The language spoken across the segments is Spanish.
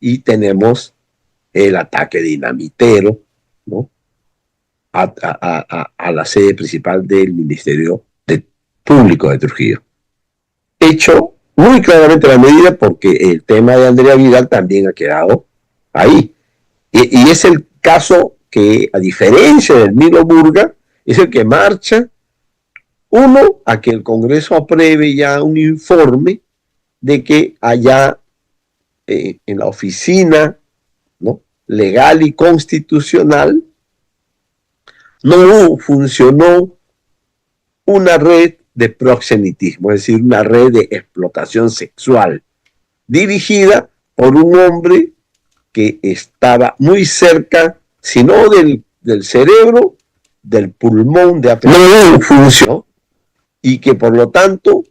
y tenemos el ataque dinamitero, ¿no?, a la sede principal del Ministerio Público de Trujillo. Hecho muy claramente la medida porque el tema de Andrea Vidal también ha quedado ahí. Y es el caso que, a diferencia del Nilo Burga, es el que marcha, uno, a que el Congreso apruebe ya un informe de que allá en la oficina, ¿no?, legal y constitucional no funcionó una red de proxenetismo, es decir, una red de explotación sexual dirigida por un hombre que estaba muy cerca, si no del cerebro, del pulmón de no funcionó, y que por lo tanto,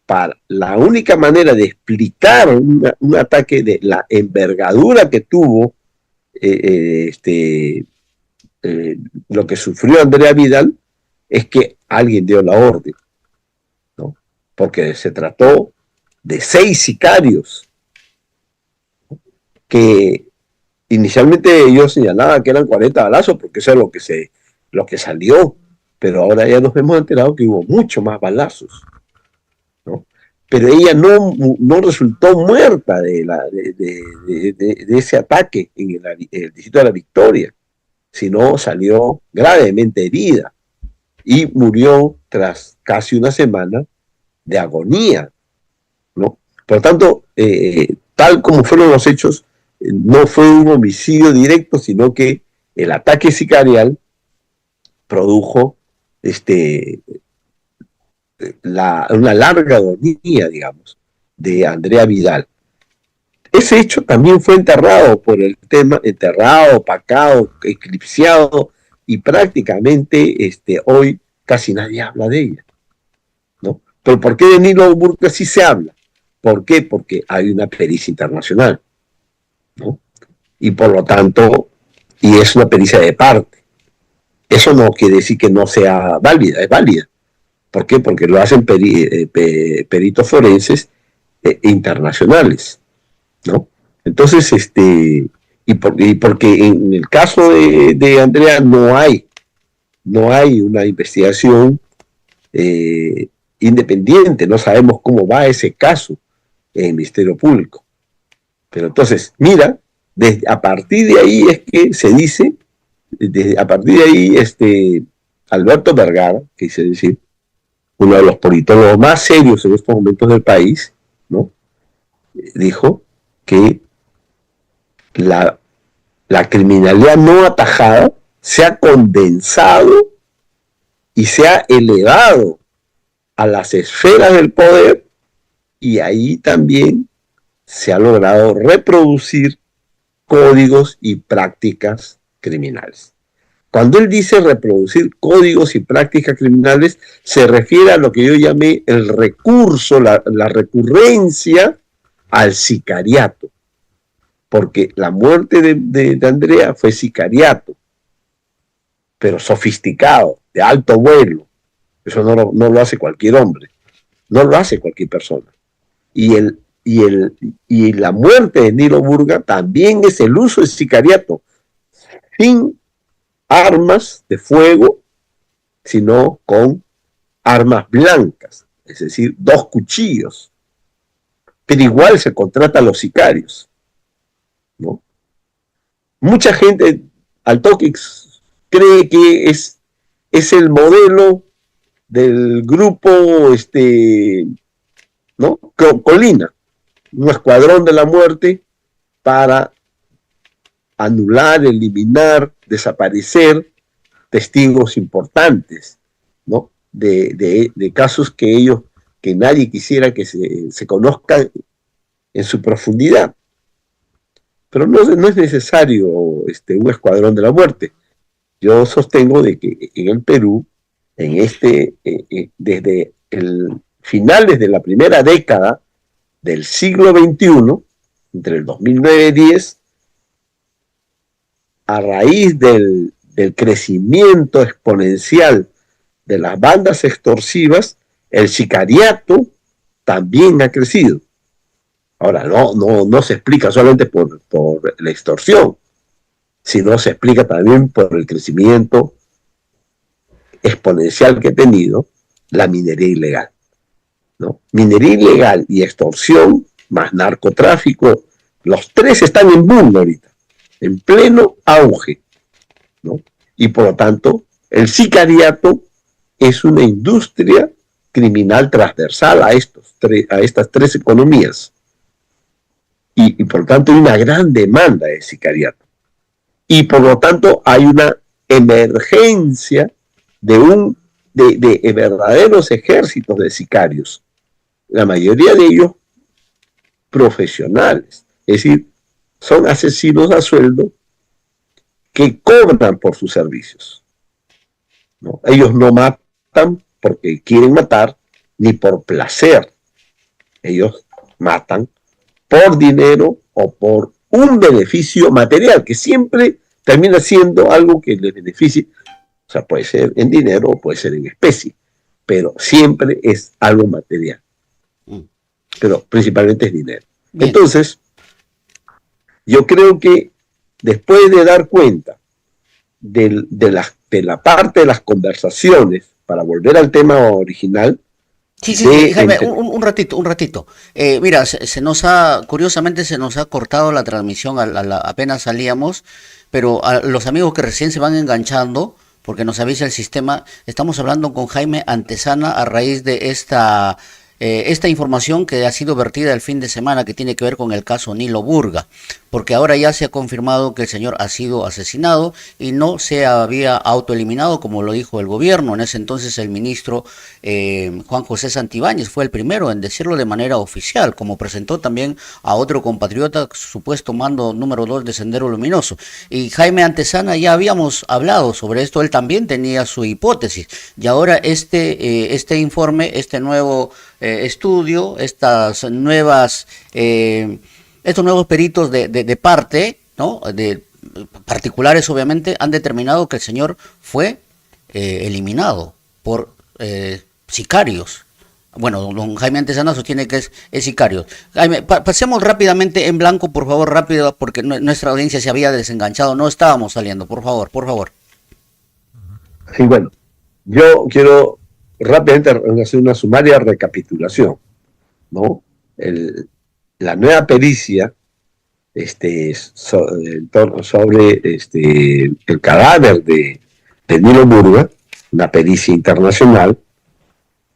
para la única manera de explicar un ataque de la envergadura que tuvo lo que sufrió Andrea Vidal, es que alguien dio la orden, ¿no?, porque se trató de 6 sicarios que inicialmente yo señalaba que eran 40 balazos porque eso es lo que salió, pero ahora ya nos hemos enterado que hubo mucho más balazos, ¿no? Pero ella no resultó muerta de ese ataque en el distrito de La Victoria, sino salió gravemente herida y murió tras casi una semana de agonía, ¿no? Por lo tanto, tal como fueron los hechos, no fue un homicidio directo, sino que el ataque sicarial produjo una larga agonía, digamos, de Andrea Vidal. Ese hecho también fue enterrado por el tema, enterrado, opacado, eclipseado, y prácticamente hoy casi nadie habla de ella, ¿no? Pero ¿por qué de Nilo Burga sí se habla? ¿Por qué? Porque hay una pericia internacional, ¿no? Y por lo tanto, y es una pericia de parte. Eso no quiere decir que no sea válida, es válida. ¿Por qué? Porque lo hacen peritos forenses internacionales, ¿no? Entonces, y porque en el caso de Andrea no hay una investigación independiente, no sabemos cómo va ese caso en el Ministerio Público. Pero entonces, mira, a partir de ahí es que se dice, a partir de ahí, Alberto Vergara, que dice decir, uno de los politólogos más serios en estos momentos del país, ¿no?, dijo que la criminalidad no atajada se ha condensado y se ha elevado a las esferas del poder, y ahí también se ha logrado reproducir códigos y prácticas criminales. Cuando él dice reproducir códigos y prácticas criminales, se refiere a lo que yo llamé el recurso, la recurrencia al sicariato, porque la muerte de Andrea fue sicariato, pero sofisticado, de alto vuelo. Eso no lo hace cualquier hombre, no lo hace cualquier persona. Y la muerte de Nilo Burga también es el uso del sicariato, sin armas de fuego, sino con armas blancas, es decir, 2 cuchillos. Pero igual se contrata a los sicarios, ¿no? Mucha gente al toque cree que es el modelo del grupo, ¿no?, Colina, un escuadrón de la muerte para anular, eliminar, desaparecer testigos importantes, ¿no?, de casos que nadie quisiera que se conozcan en su profundidad. Pero no es necesario un escuadrón de la muerte. Yo sostengo de que en el Perú, desde finales de la primera década del siglo XXI, entre el 2009 y 2010, a raíz del crecimiento exponencial de las bandas extorsivas, el sicariato también ha crecido. Ahora, no se explica solamente por la extorsión, sino se explica también por el crecimiento exponencial que ha tenido la minería ilegal, ¿no? Minería ilegal y extorsión, más narcotráfico, los tres están en boom ahorita, en pleno auge, ¿no? Y por lo tanto, el sicariato es una industria criminal transversal a estas tres economías. Y por lo tanto hay una gran demanda de sicariato. Y por lo tanto hay una emergencia de verdaderos ejércitos de sicarios. La mayoría de ellos profesionales. Es decir, son asesinos a sueldo que cobran por sus servicios, ¿no? Ellos no matan porque quieren matar ni por placer. Ellos matan por dinero o por un beneficio material, que siempre termina siendo algo que les beneficie. O sea, puede ser en dinero o puede ser en especie, pero siempre es algo material. Pero principalmente es dinero. Bien. Entonces, yo creo que después de dar cuenta de la parte de las conversaciones, para volver al tema original. Sí, Jaime, un ratito. Mira, curiosamente se nos ha cortado la transmisión apenas salíamos, pero a los amigos que recién se van enganchando, porque nos avisa el sistema, estamos hablando con Jaime Antesana a raíz de esta información que ha sido vertida el fin de semana, que tiene que ver con el caso Nilo Burga, porque ahora ya se ha confirmado que el señor ha sido asesinado y no se había autoeliminado como lo dijo el gobierno. En ese entonces el ministro Juan José Santibáñez fue el primero en decirlo de manera oficial, como presentó también a otro compatriota, supuesto mando número 2 de Sendero Luminoso. Y Jaime Antesana, ya habíamos hablado sobre esto, él también tenía su hipótesis, y ahora este informe, este nuevo estudio, estos nuevos peritos de parte, ¿no?, de particulares obviamente, han determinado que el señor fue eliminado por sicarios. Bueno, don Jaime Antesana sostiene que es sicario. Jaime, pasemos rápidamente en blanco, por favor, rápido, porque nuestra audiencia se había desenganchado, no estábamos saliendo, por favor. Sí, bueno, yo quiero rápidamente hacer una sumaria recapitulación, ¿no? La nueva pericia sobre el cadáver de Nilo Burga, una pericia internacional,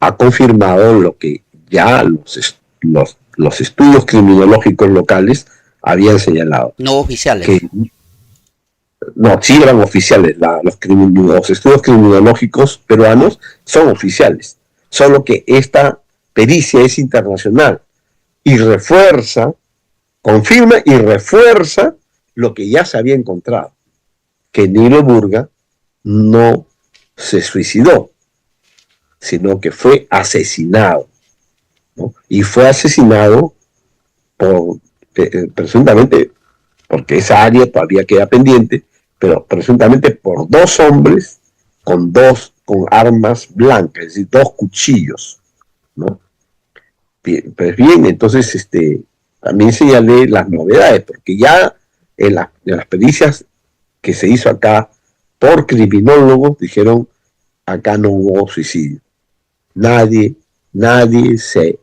ha confirmado lo que ya los estudios criminológicos locales habían señalado. No oficiales. No, sí eran oficiales. Los estudios criminológicos peruanos son oficiales. Solo que esta pericia es internacional y confirma y refuerza lo que ya se había encontrado, que Nilo Burga no se suicidó, sino que fue asesinado, ¿no? Y fue asesinado presuntamente, porque esa área todavía queda pendiente, pero presuntamente por dos hombres con armas blancas, es decir, dos cuchillos, ¿no? Pues bien, entonces también señalé las novedades, porque ya en las pericias que se hizo acá por criminólogos dijeron, acá no hubo suicidio. Nadie se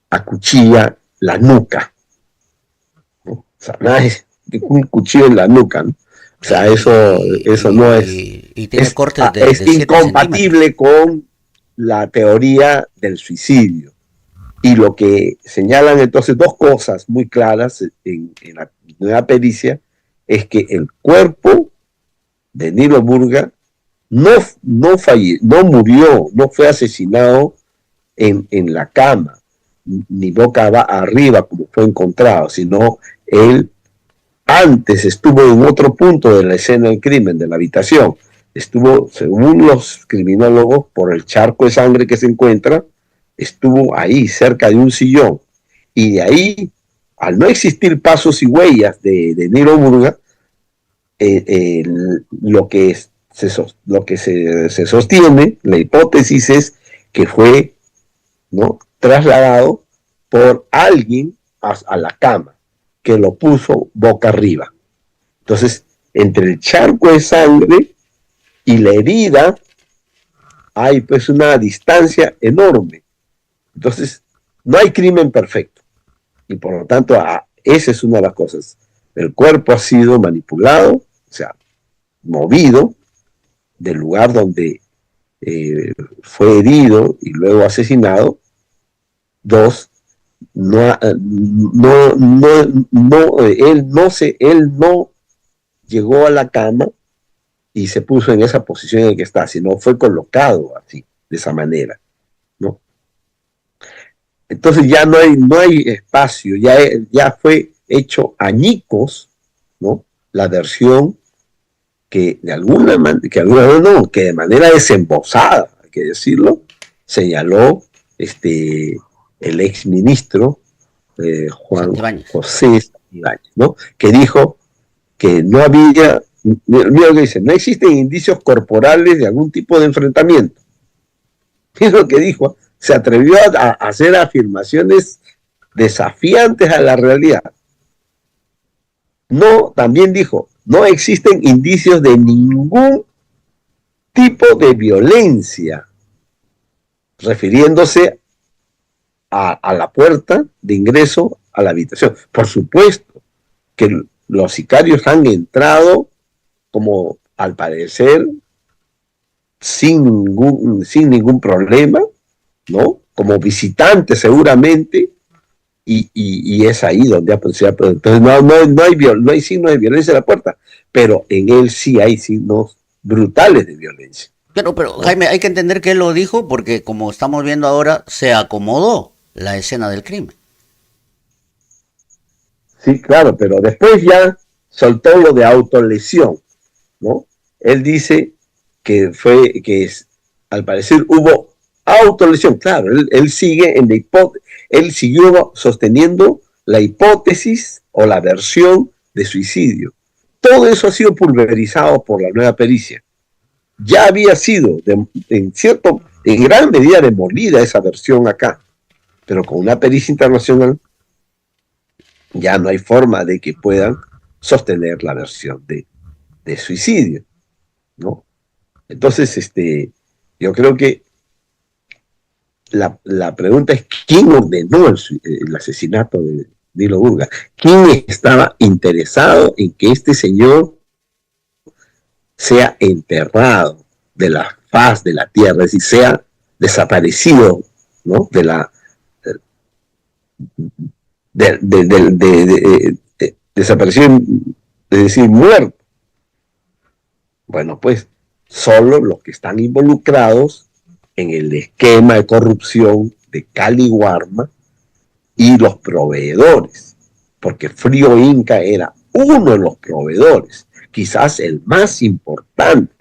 acuchilla la nuca, ¿no? O sea, nadie un cuchillo en la nuca, ¿no? O sea, eso no es... Y tiene cortes es incompatible con la teoría del suicidio. Y lo que señalan entonces dos cosas muy claras en la nueva pericia es que el cuerpo de Nilo Burga no murió, no fue asesinado en la cama, ni boca arriba como fue encontrado, sino él antes estuvo en otro punto de la escena del crimen, de la habitación. Estuvo, según los criminólogos, por el charco de sangre que se encuentra, estuvo ahí, cerca de un sillón. Y de ahí, al no existir pasos y huellas de Nilo Burga, lo que se sostiene, la hipótesis es que fue, ¿no?, trasladado por alguien a la cama, que lo puso boca arriba. Entonces, entre el charco de sangre y la herida, hay pues una distancia enorme. Entonces, no hay crimen perfecto. Y por lo tanto, esa es una de las cosas. El cuerpo ha sido manipulado, o sea, movido del lugar donde fue herido y luego asesinado. Dos, él no llegó a la cama y se puso en esa posición en la que está, sino fue colocado así, de esa manera, ¿no? Entonces ya no hay espacio, ya fue hecho añicos, ¿no? La versión que de alguna manera, que de manera desembosada, hay que decirlo, señaló el exministro Juan José Santibáñez, ¿no? Que dijo que no había, mira lo que dice, no existen indicios corporales de algún tipo de enfrentamiento. Es lo que dijo, se atrevió a hacer afirmaciones desafiantes a la realidad. No, también dijo, no existen indicios de ningún tipo de violencia, refiriéndose a la puerta de ingreso a la habitación. Por supuesto que los sicarios han entrado, como al parecer, sin ningún problema, ¿no? Como visitantes seguramente, y es ahí donde entonces no hay signos de violencia en la puerta, pero en él sí hay signos brutales de violencia. Pero Jaime, hay que entender que él lo dijo porque, como estamos viendo ahora, se acomodó la escena del crimen. Sí, claro, pero después ya soltó lo de autolesión, ¿no? Él dice que al parecer hubo autolesión. Claro, él sigue en la hipótesis, él siguió sosteniendo la hipótesis o la versión de suicidio. Todo eso ha sido pulverizado por la nueva pericia. Ya había sido en gran medida demolida esa versión acá, pero con una pericia internacional ya no hay forma de que puedan sostener la versión de suicidio, ¿no? Entonces, yo creo que la pregunta es ¿quién ordenó el asesinato de Nilo Burga? ¿Quién estaba interesado en que este señor sea enterrado de la faz de la tierra, es decir, sea desaparecido, ¿no? Desaparecido, es decir, muerto? Bueno, pues solo los que están involucrados en el esquema de corrupción de Cali Guarma y los proveedores, porque Frío Inca era uno de los proveedores, quizás el más importante,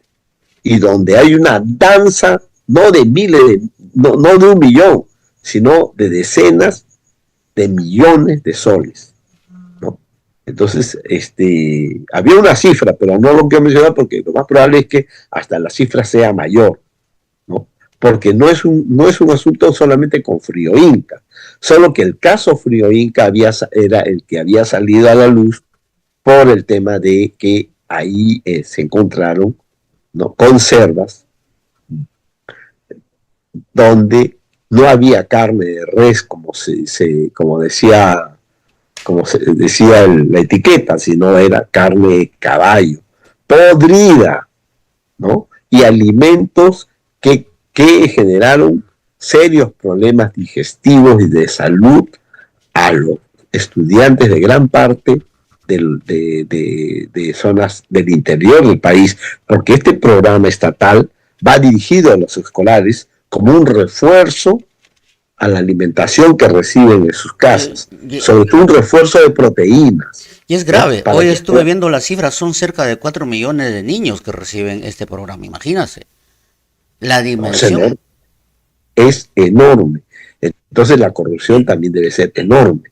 y donde hay una danza no de miles, no de 1 millón, sino de decenas de millones de soles, ¿no? Entonces, había una cifra, pero no lo quiero mencionar porque lo más probable es que hasta la cifra sea mayor, ¿no? Porque no es un asunto solamente con Frío Inca, solo que el caso Frío Inca era el que había salido a la luz por el tema de que ahí se encontraron, ¿no?, conservas donde no había carne de res como decía la etiqueta, sino era carne de caballo podrida, ¿no? Y alimentos que generaron serios problemas digestivos y de salud a los estudiantes de gran parte de zonas del interior del país, porque este programa estatal va dirigido a los escolares como un refuerzo a la alimentación que reciben en sus casas, sobre todo un refuerzo de proteínas. Y es grave, hoy estuve viendo las cifras, son cerca de 4 millones de niños que reciben este programa, imagínense la dimensión. Es enorme. Entonces la corrupción también debe ser enorme,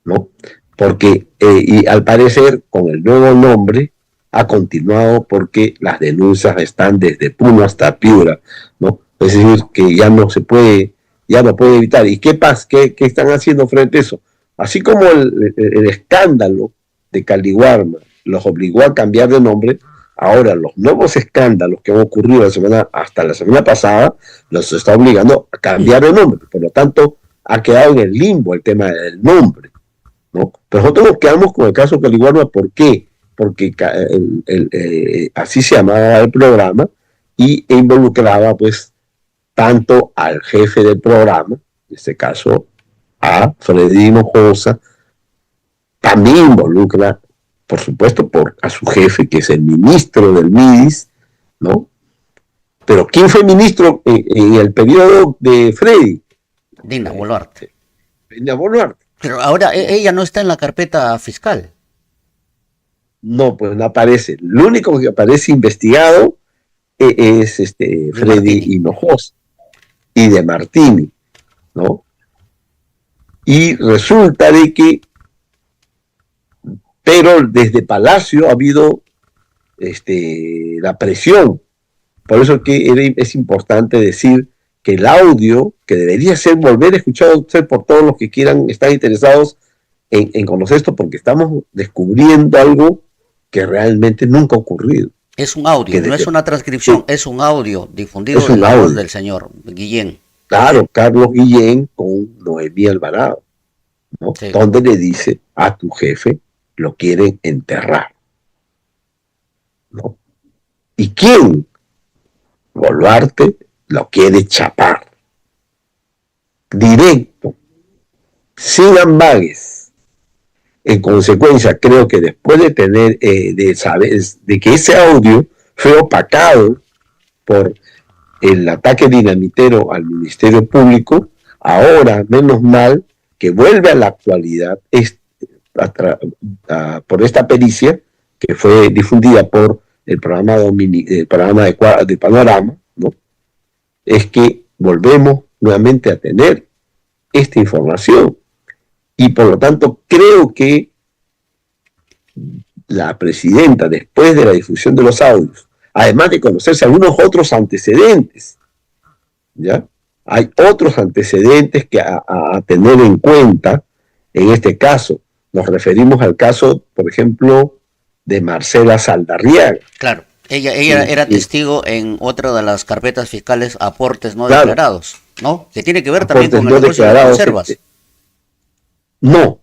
¿no? Porque, y al parecer, con el nuevo nombre, ha continuado porque las denuncias están desde Puno hasta Piura, ¿no? Es decir, que ya no se puede ya no puede evitar. ¿Y qué pasa? ¿Qué están haciendo frente a eso? Así como el escándalo de Caliwarma los obligó a cambiar de nombre, ahora los nuevos escándalos que han ocurrido hasta la semana pasada los está obligando a cambiar de nombre. Por lo tanto, ha quedado en el limbo el tema del nombre, ¿no? Pero nosotros nos quedamos con el caso Caliwarma. ¿Por qué? Porque así se llamaba el programa y involucraba pues tanto al jefe del programa, en este caso a Freddy Hinojosa, también involucra, por supuesto, a su jefe, que es el ministro del MIDIS, ¿no? Pero ¿quién fue ministro en el periodo de Freddy? Dina Boluarte. Dina Boluarte. Pero ahora ella no está en la carpeta fiscal. No, pues no aparece. Lo único que aparece investigado es Freddy Hinojosa y de Martini, ¿no? Y resulta de que, pero desde Palacio ha habido la presión. Por eso que es importante decir que el audio, que debería volver escuchado por todos los que están interesados en conocer esto, porque estamos descubriendo algo que realmente nunca ha ocurrido. Es un audio, no es una transcripción, es un audio difundido de la voz del señor Guillén. Claro, Carlos Guillén con Noemí Alvarado, ¿no? Sí. Donde le dice a tu jefe lo quieren enterrar, ¿no? ¿Y quién? Boluarte lo quiere chapar. Directo, sin ambages. En consecuencia, creo que después de tener, de saber, de que ese audio fue opacado por el ataque dinamitero al Ministerio Público, ahora, menos mal, que vuelve a la actualidad por esta pericia que fue difundida por el programa de Panorama, ¿no? Es que volvemos nuevamente a tener esta información. Y por lo tanto, creo que la presidenta, después de la difusión de los audios, además de conocerse algunos otros antecedentes, ¿ya? Hay otros antecedentes que a tener en cuenta en este caso. Nos referimos al caso, por ejemplo, de Marcela Saldarriaga. Claro, ella era testigo en otra de las carpetas fiscales, aportes no declarados, ¿no? Que tiene que ver también con el negocio de las conservas. No.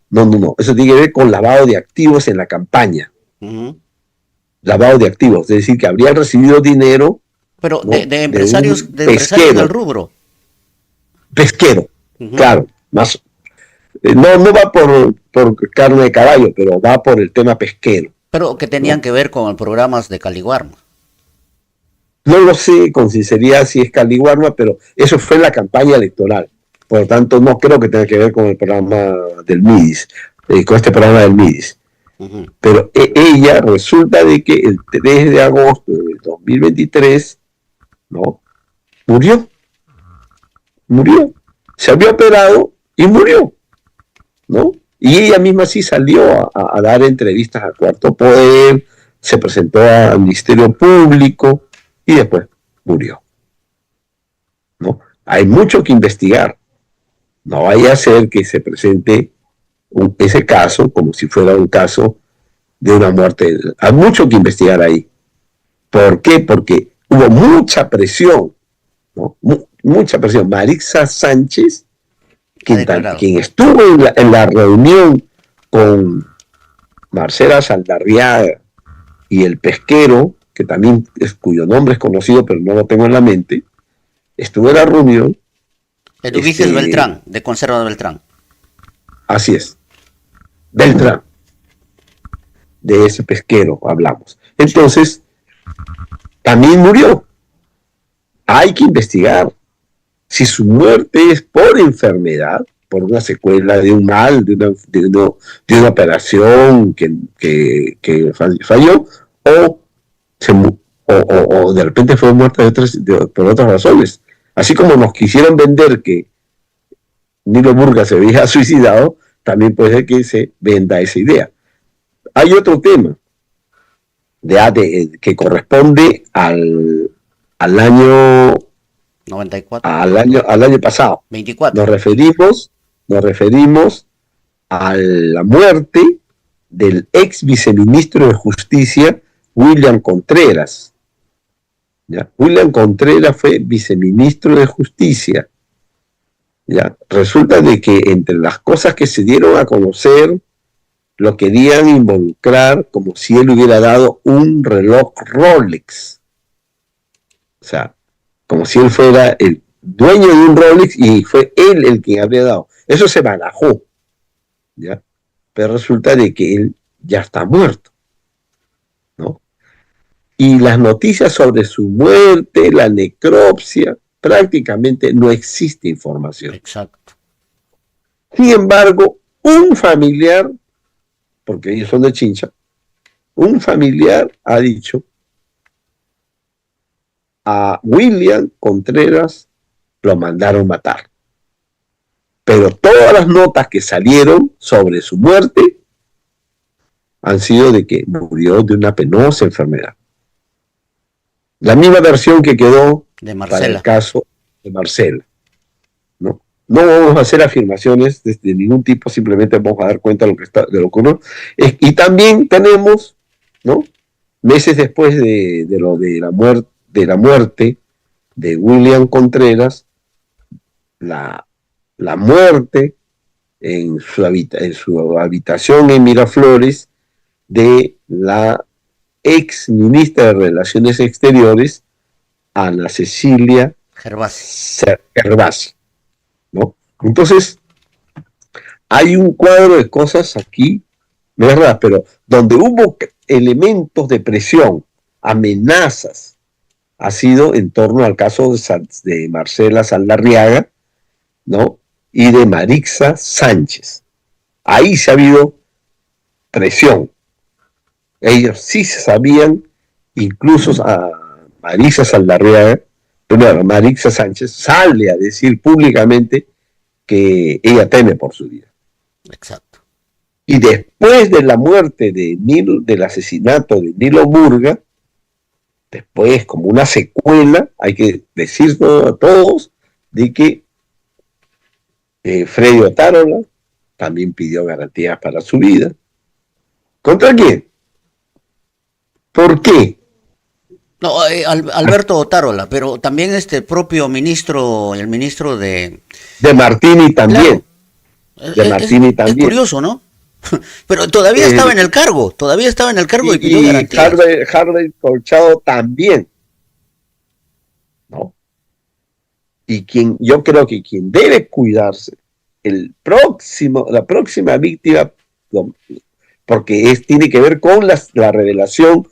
Eso tiene que ver con lavado de activos en la campaña. Lavado de activos, es decir, que habrían recibido dinero. Pero ¿no? de empresarios del rubro. Pesquero, claro. Más, no va por carne de caballo, pero va por el tema pesquero. Pero que tenían que ver con programas de Caliwarma. No lo sé con sinceridad si es Caliwarma, pero eso fue en la campaña electoral. Por lo tanto, no creo que tenga que ver con el programa del MIDIS, con este programa del MIDIS. Pero ella resulta de que el 3 de agosto de 2023, ¿no? Murió. Se había operado y murió, ¿no? Y ella misma sí salió a dar entrevistas a Cuarto Poder, se presentó al Ministerio Público y después murió, ¿no? Hay mucho que investigar. No vaya a ser que se presente ese caso como si fuera un caso de una muerte. Hay mucho que investigar ahí. ¿Por qué? Porque hubo mucha presión, ¿no? Mucha presión. Marixa Sánchez, quien estuvo en la reunión con Marcela Saldarriaga y el pesquero, que también cuyo nombre es conocido, pero no lo tengo en la mente, estuvo en la reunión. Eduviges Beltrán, de Conserva de Beltrán. Así es. Beltrán. De ese pesquero hablamos. Entonces, también murió. Hay que investigar si su muerte es por enfermedad, por una secuela de un mal, de una operación que falló, o de repente fue muerta por otras razones. Así como nos quisieron vender que Nilo Burga se había suicidado, también puede ser que se venda esa idea. Hay otro tema que corresponde al año 94. al año pasado. 24. Nos referimos a la muerte del ex viceministro de Justicia, William Contreras. ¿Ya? William Contreras fue viceministro de Justicia. ¿Ya? Resulta de que entre las cosas que se dieron a conocer, lo querían involucrar como si él hubiera dado un reloj Rolex. O sea, como si él fuera el dueño de un Rolex y fue él el que habría dado. Eso se barajó, ¿ya? Pero resulta de que él ya está muerto, ¿no? Y las noticias sobre su muerte, la necropsia, prácticamente no existe información. Exacto. Sin embargo, un familiar, porque ellos son de Chincha, un familiar ha dicho: a William Contreras lo mandaron matar. Pero todas las notas que salieron sobre su muerte han sido de que murió de una penosa enfermedad. La misma versión que quedó para el caso de Marcela. ¿No? No vamos a hacer afirmaciones de ningún tipo, simplemente vamos a dar cuenta de lo que está, de lo que uno. Y también tenemos, ¿no?, meses después de la muerte de William Contreras, la muerte en su habitación en Miraflores de la ex ministra de Relaciones Exteriores, Ana Cecilia Gervasi, ¿no? Entonces, hay un cuadro de cosas aquí, ¿verdad? Pero donde hubo elementos de presión, amenazas, ha sido en torno al caso de Marcela Saldarriaga, ¿no?, y de Marixa Sánchez. Ahí se ha habido presión. Ellos sí sabían, incluso a Marixa Saldarriaga, primero Marixa Sánchez sale a decir públicamente que ella teme por su vida. Exacto. Y después de la muerte del asesinato de Nilo Burga, después, como una secuela, hay que decirlo a todos, de que Freddy Otárola también pidió garantías para su vida. ¿Contra quién? ¿Por qué? No, Alberto Otárola, pero también el propio ministro, el ministro de Martini también. Claro. De Martini también. Es curioso, ¿no? Pero todavía estaba en el cargo, y pidió garantías. Harvey Colchado también, ¿no? Y yo creo que quien debe cuidarse, la próxima víctima, porque tiene que ver con la revelación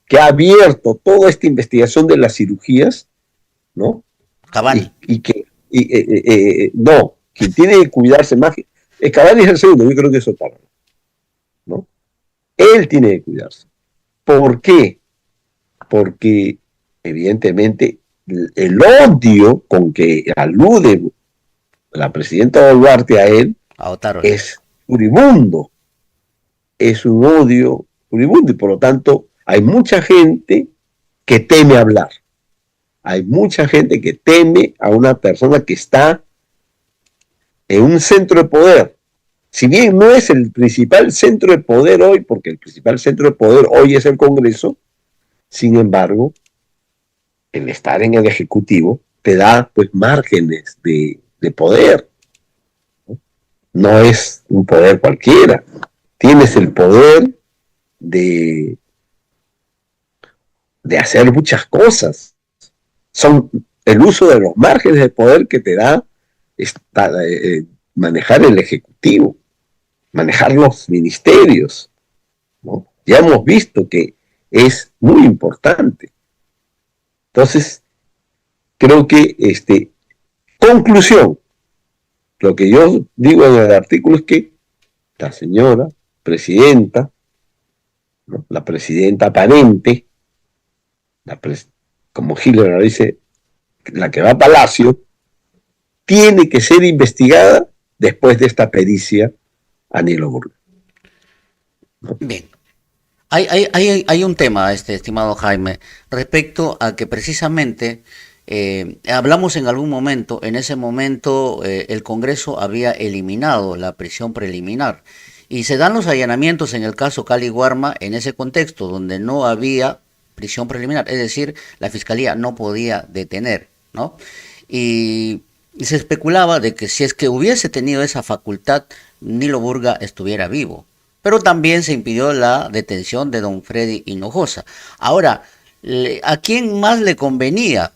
que ha abierto toda esta investigación de las cirugías, ¿no? Cavani. No, quien tiene que cuidarse más, Cavani es el segundo, yo creo que es Otárola, ¿no? Él tiene que cuidarse. ¿Por qué? Porque evidentemente el odio con que alude la presidenta Boluarte a él es furibundo. Es un odio furibundo y por lo tanto hay mucha gente que teme hablar. Hay mucha gente que teme a una persona que está en un centro de poder. Si bien no es el principal centro de poder hoy, porque el principal centro de poder hoy es el Congreso, sin embargo, el estar en el Ejecutivo te da pues márgenes de poder. No es un poder cualquiera. Tienes el poder de hacer muchas cosas. Son el uso de los márgenes de poder que te da manejar el Ejecutivo, manejar los ministerios, ¿no? Ya hemos visto que es muy importante. Entonces, creo que, conclusión, lo que yo digo en el artículo es que la señora presidenta, ¿no?, la presidenta aparente, como Hitler dice, la que va a Palacio, tiene que ser investigada después de esta pericia a Nilo Burga, ¿no? Bien. Hay un tema, estimado Jaime, respecto a que precisamente hablamos en algún momento, en ese momento el Congreso había eliminado la prisión preliminar y se dan los allanamientos en el caso Cali Guarma en ese contexto donde no había prisión preliminar, es decir, la Fiscalía no podía detener, ¿no? Y se especulaba de que si es que hubiese tenido esa facultad, Nilo Burga estuviera vivo. Pero también se impidió la detención de don Freddy Hinojosa. Ahora, ¿a quién más le convenía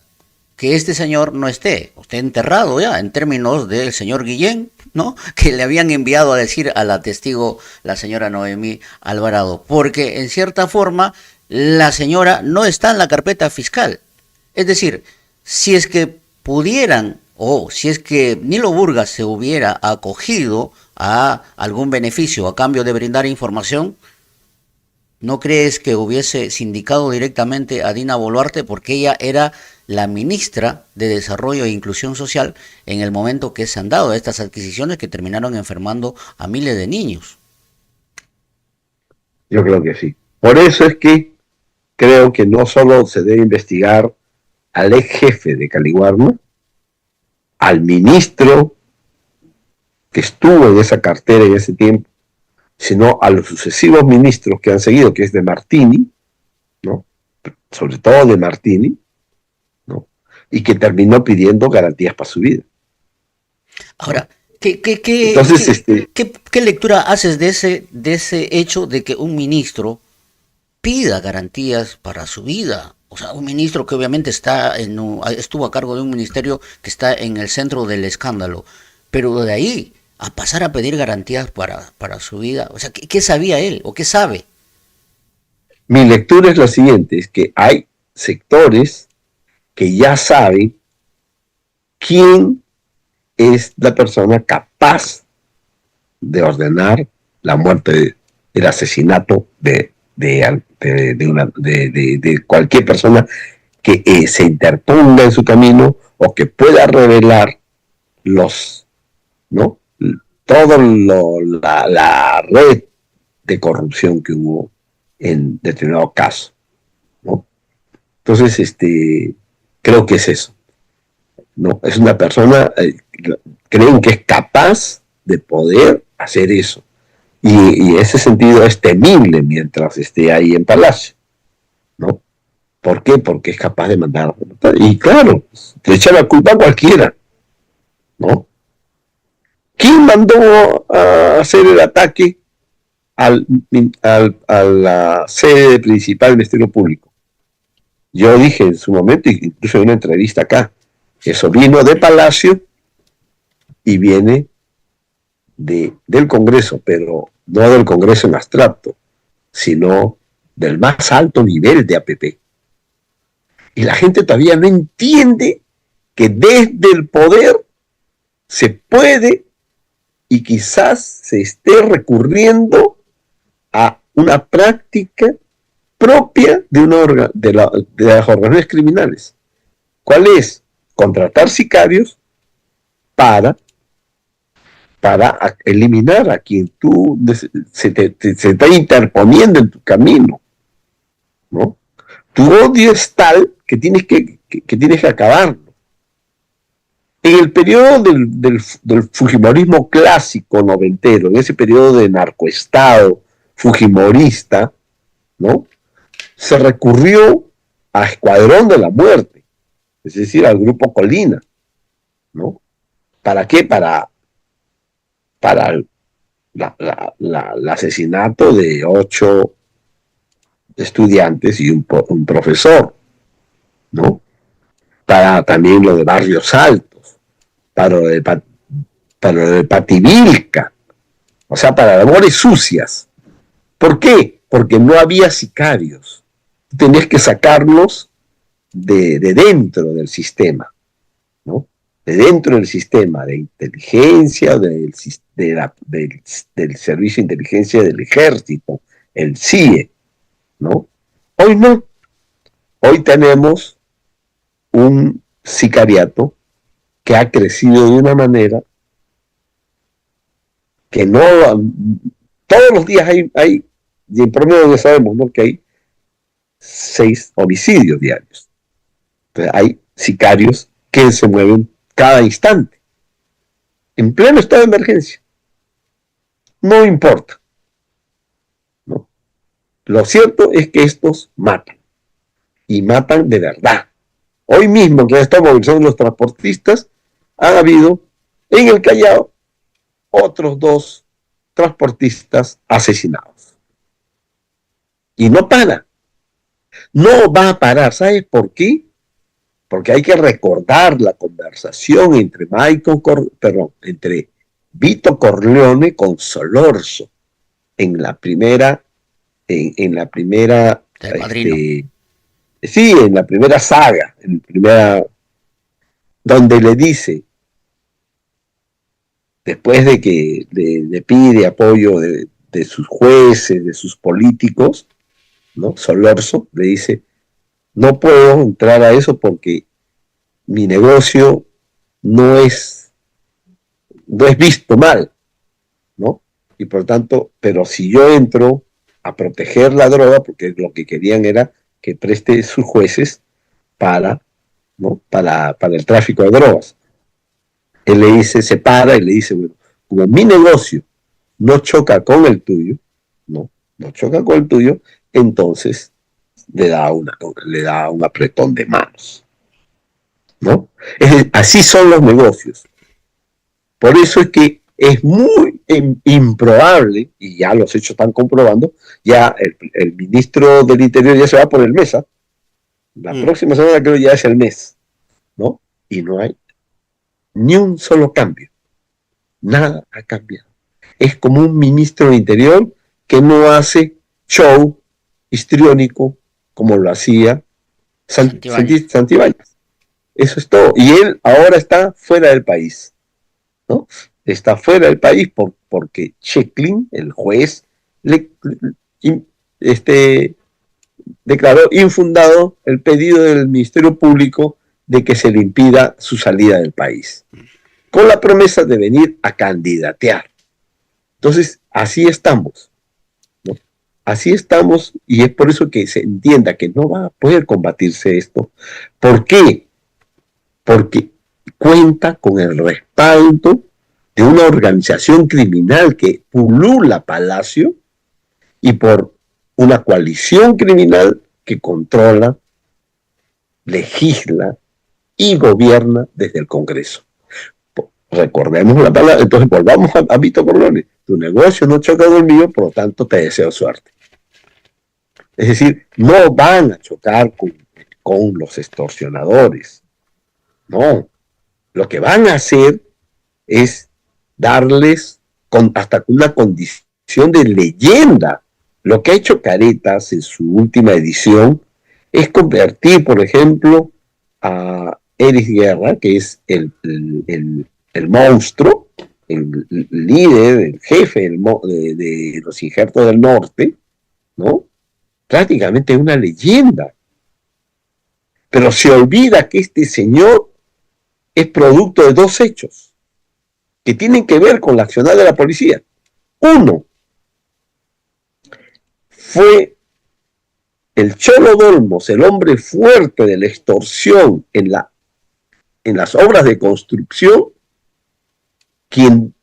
que este señor no esté enterrado ya, en términos del señor Guillén, ¿no? Que le habían enviado a decir a la testigo, la señora Noemí Alvarado? Porque en cierta forma la señora no está en la carpeta fiscal. Es decir, si es que pudieran o si es que Nilo Burga se hubiera acogido a algún beneficio a cambio de brindar información, ¿no crees que hubiese sindicado directamente a Dina Boluarte porque ella era la ministra de Desarrollo e Inclusión Social en el momento que se han dado estas adquisiciones que terminaron enfermando a miles de niños? Yo creo que sí. Por eso es que creo que no solo se debe investigar al ex jefe de Cali Guarma, al ministro que estuvo en esa cartera en ese tiempo, sino a los sucesivos ministros que han seguido, que es de Martini, ¿no? Sobre todo de Martini, ¿no? Y que terminó pidiendo garantías para su vida. Ahora, Entonces, ¿qué lectura haces de ese hecho de que un ministro pida garantías para su vida? O sea, un ministro que obviamente estuvo a cargo de un ministerio que está en el centro del escándalo, pero de ahí a pasar a pedir garantías para su vida, o sea, ¿qué sabía él o qué sabe? Mi lectura es la siguiente, es que hay sectores que ya saben quién es la persona capaz de ordenar la muerte, el asesinato de cualquier persona que se interponga en su camino o que pueda revelar ¿no? La red de corrupción que hubo en determinado caso, ¿no? Entonces, creo que es eso, ¿no? Es una persona, creen que es capaz de poder hacer eso. Y ese sentido es temible mientras esté ahí en Palacio, ¿no? ¿Por qué? Porque es capaz de mandar. Y claro, le echa la culpa a cualquiera, ¿no? ¿Quién mandó a hacer el ataque a la sede principal del Ministerio Público? Yo dije en su momento, incluso en una entrevista acá, que eso vino de Palacio y viene del Congreso, pero no del Congreso en abstracto, sino del más alto nivel de APP. Y la gente todavía no entiende que desde el poder se puede y quizás se esté recurriendo a una práctica propia de las organizaciones criminales. ¿Cuál es? Contratar sicarios para eliminar a quien se está interponiendo en tu camino, ¿no? Tu odio es tal que tienes que acabarlo. En el periodo del fujimorismo clásico noventero, en ese periodo de narcoestado fujimorista, ¿no? Se recurrió a Escuadrón de la Muerte, es decir, al Grupo Colina, ¿no? ¿Para qué? Para el asesinato de 8 estudiantes y un profesor, ¿no? Para también lo de Barrios Altos, para lo de Pativilca, o sea, para labores sucias. ¿Por qué? Porque no había sicarios. Tenías que sacarlos de dentro del sistema, ¿no? De dentro del sistema de inteligencia, del Servicio de Inteligencia del Ejército, el CIE, ¿no? Hoy no. Hoy tenemos un sicariato que ha crecido de una manera que no... Todos los días hay y en promedio ya sabemos, ¿no?, que hay 6 homicidios diarios. Entonces hay sicarios que se mueven cada instante, en pleno estado de emergencia. No importa, ¿no? Lo cierto es que estos matan, y matan de verdad. Hoy mismo, que están movilizando los transportistas, han habido en el Callao otros 2 transportistas asesinados. Y no para. No va a parar. ¿Sabes por qué? Porque hay que recordar la conversación entre Vito Corleone con Solorzo en la primera, en la primera, sí, en la primera saga, donde le dice, después de que le pide apoyo de sus jueces, de sus políticos, ¿no? Solorzo le dice, no puedo entrar a eso porque mi negocio no es visto mal, ¿no? Y por tanto, pero si yo entro a proteger la droga, porque lo que querían era que preste sus jueces para, ¿no? para el tráfico de drogas. Él le dice, se para y le dice, bueno, como mi negocio no choca con el tuyo, no choca con el tuyo, entonces le da un apretón de manos, ¿no? Así son los negocios. Por eso es que es muy improbable, y ya los hechos están comprobando, ya el ministro del Interior ya se va por el mes, ¿eh? La próxima semana creo ya es el mes, ¿no? Y no hay ni un solo cambio. Nada ha cambiado. Es como un ministro del Interior que no hace show histriónico como lo hacía Santibáñez. Eso es todo. Y él ahora está fuera del país, ¿no? Está fuera del país porque Checklin, el juez, declaró infundado el pedido del Ministerio Público de que se le impida su salida del país, con la promesa de venir a candidatear. Entonces, así estamos, ¿no? Así estamos, y es por eso que se entienda que no va a poder combatirse esto. ¿Por qué? Porque cuenta con el respaldo de una organización criminal que pulula Palacio y por una coalición criminal que controla, legisla y gobierna desde el Congreso. Recordemos la palabra, entonces volvamos a Vito Corleone. Tu negocio no choca con el mío, por lo tanto te deseo suerte. Es decir, no van a chocar con los extorsionadores. No. Lo que van a hacer es darles hasta una condición de leyenda. Lo que ha hecho Caretas en su última edición es convertir, por ejemplo, a Eris Guerra, que es el monstruo, el líder, el jefe de los injertos del norte, ¿no? Prácticamente una leyenda. Pero se olvida que este señor es producto de 2 hechos que tienen que ver con la accionar de la policía. Uno, fue el Cholo Dolmos, el hombre fuerte de la extorsión en las obras de construcción, quien,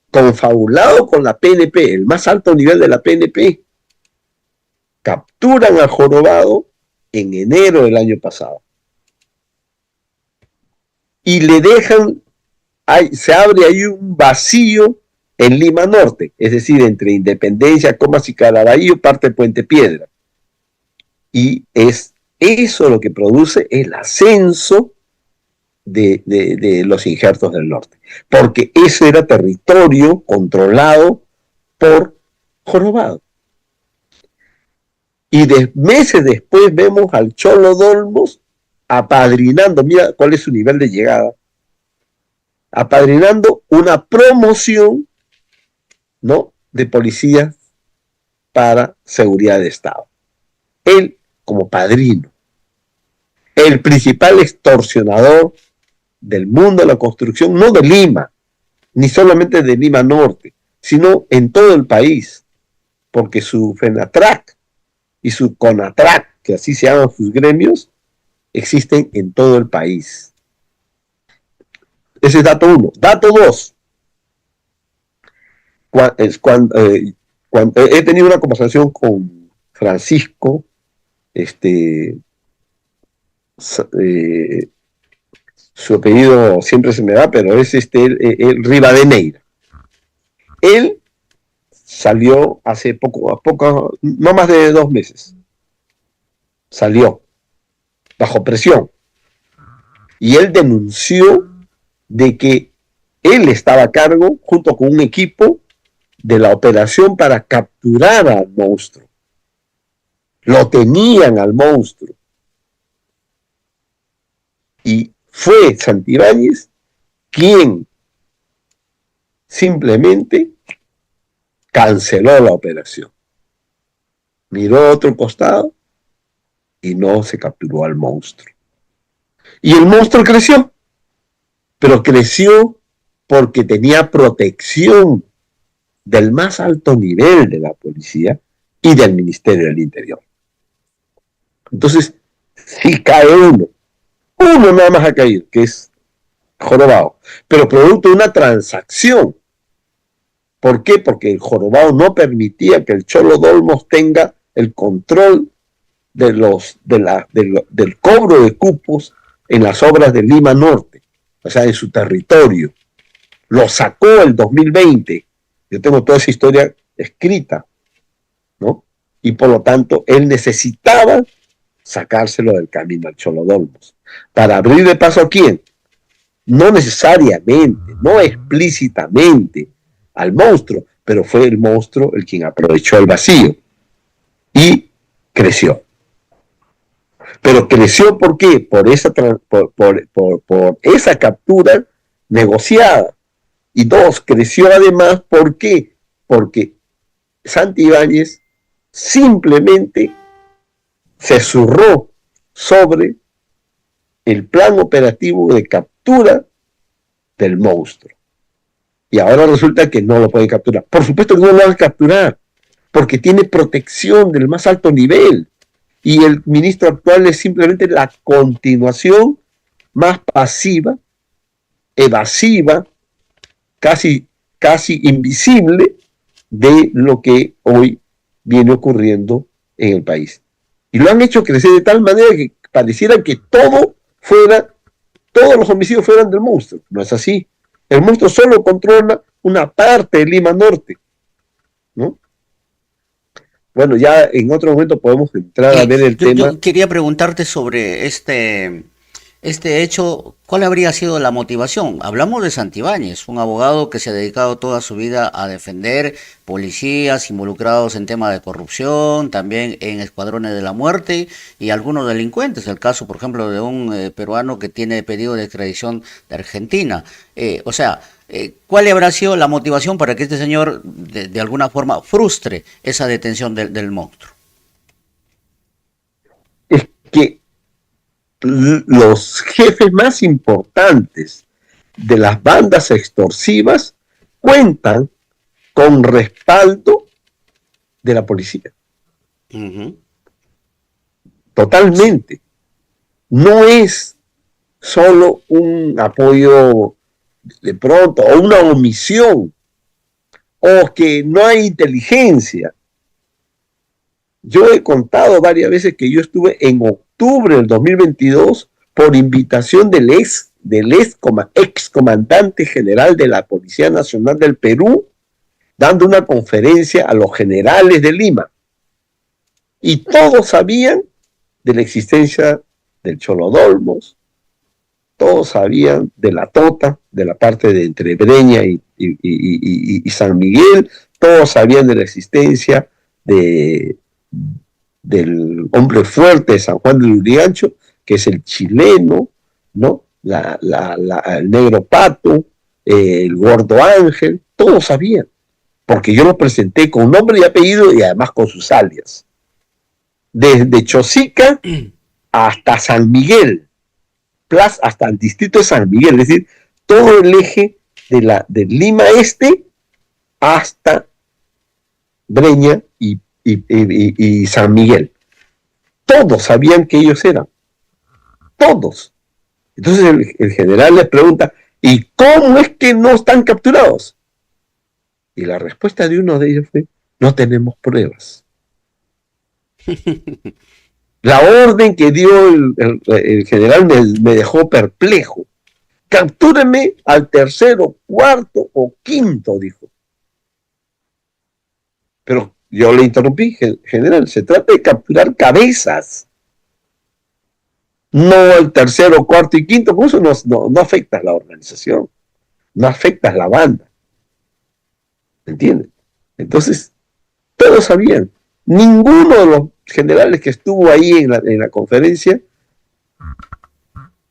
confabulado con la PNP, el más alto nivel de la PNP, capturan a Jorobado en enero del año pasado. Y le dejan, se abre ahí un vacío en Lima Norte, es decir, entre Independencia, Comas y Caraballo, parte de Puente Piedra. Y es eso lo que produce el ascenso de los injertos del norte, porque ese era territorio controlado por Jorobado. Y meses después vemos al Cholo Dolmos apadrinando, mira cuál es su nivel de llegada, apadrinando una promoción, ¿no?, de policías para seguridad de Estado. Él como padrino, el principal extorsionador del mundo de la construcción, no de Lima, ni solamente de Lima Norte, sino en todo el país, porque su FENATRAC y su CONATRAC, que así se llaman sus gremios, existen en todo el país. Ese es dato 1. Dato 2. Cuando he tenido una conversación con Francisco, su apellido siempre se me da, pero es el Rivadeneira. Él salió hace poco, no más de 2 meses. Salió bajo presión. Y él denunció de que él estaba a cargo, junto con un equipo, de la operación para capturar al monstruo. Lo tenían al monstruo. Y fue Santibáñez quien simplemente canceló la operación. Miró a otro costado y no se capturó al monstruo. Y el monstruo creció, pero creció porque tenía protección del más alto nivel de la policía y del Ministerio del Interior. Entonces, si cae uno nada más ha caído, que es Jorobado, pero producto de una transacción. ¿Por qué? Porque el Jorobado no permitía que el Cholo Dolmos tenga el control del cobro de cupos en las obras de Lima Norte, o sea, en su territorio. Lo sacó el 2020. Yo tengo toda esa historia escrita, ¿no? Y por lo tanto, él necesitaba sacárselo del camino al Cholo Dolmos. ¿Para abrirle paso a quién? No necesariamente, no explícitamente al monstruo, pero fue el monstruo el quien aprovechó el vacío y creció. Pero creció ¿por qué? Por esa captura negociada. Y 2, creció además ¿por qué? Porque Santibáñez simplemente se zurró sobre el plan operativo de captura del monstruo. Y ahora resulta que no lo pueden capturar. Por supuesto que no lo van a capturar, porque tiene protección del más alto nivel. Y el ministro actual es simplemente la continuación más pasiva, evasiva, casi invisible de lo que hoy viene ocurriendo en el país. Y lo han hecho crecer de tal manera que pareciera que todos los homicidios fueran del monstruo. No es así. El monstruo solo controla una parte de Lima Norte, ¿no? Bueno, ya en otro momento podemos entrar a ver el tema. Yo quería preguntarte sobre este hecho, ¿cuál habría sido la motivación? Hablamos de Santibáñez, un abogado que se ha dedicado toda su vida a defender policías involucrados en temas de corrupción, también en escuadrones de la muerte y algunos delincuentes. El caso, por ejemplo, de un peruano que tiene pedido de extradición de Argentina. ¿Cuál habrá sido la motivación para que este señor de alguna forma frustre esa detención del monstruo? Es que los jefes más importantes de las bandas extorsivas cuentan con respaldo de la policía. Uh-huh. Totalmente. No es solo un apoyo de pronto, o una omisión, o que no hay inteligencia. Yo he contado varias veces que yo estuve en octubre del 2022 por invitación del ex comandante general de la Policía Nacional del Perú, dando una conferencia a los generales de Lima. Y todos sabían de la existencia del Cholo Dolmos, todos sabían de la Tota, de la parte de entre Breña y San Miguel, todos sabían de la existencia del hombre fuerte de San Juan del Lurigancho, que es el chileno, ¿no? El negro Pato, el gordo Ángel, todos sabían, porque yo lo presenté con nombre y apellido y además con sus alias. Desde Chosica hasta San Miguel, hasta el distrito de San Miguel, es decir, todo el eje de Lima Este hasta Breña y San Miguel. Todos sabían que ellos eran. todos. Entonces el general les pregunta, ¿y cómo es que no están capturados? Y la respuesta de uno de ellos fue, no tenemos pruebas. La orden que dio el general me dejó perplejo. Captúrenme al tercero, cuarto o quinto, dijo. Pero yo le interrumpí, general, se trata de capturar cabezas. No el tercero, cuarto y quinto, por eso no afecta la organización, no afecta la banda. ¿Entiendes? Entonces, todos sabían. Ninguno de los generales que estuvo ahí en la conferencia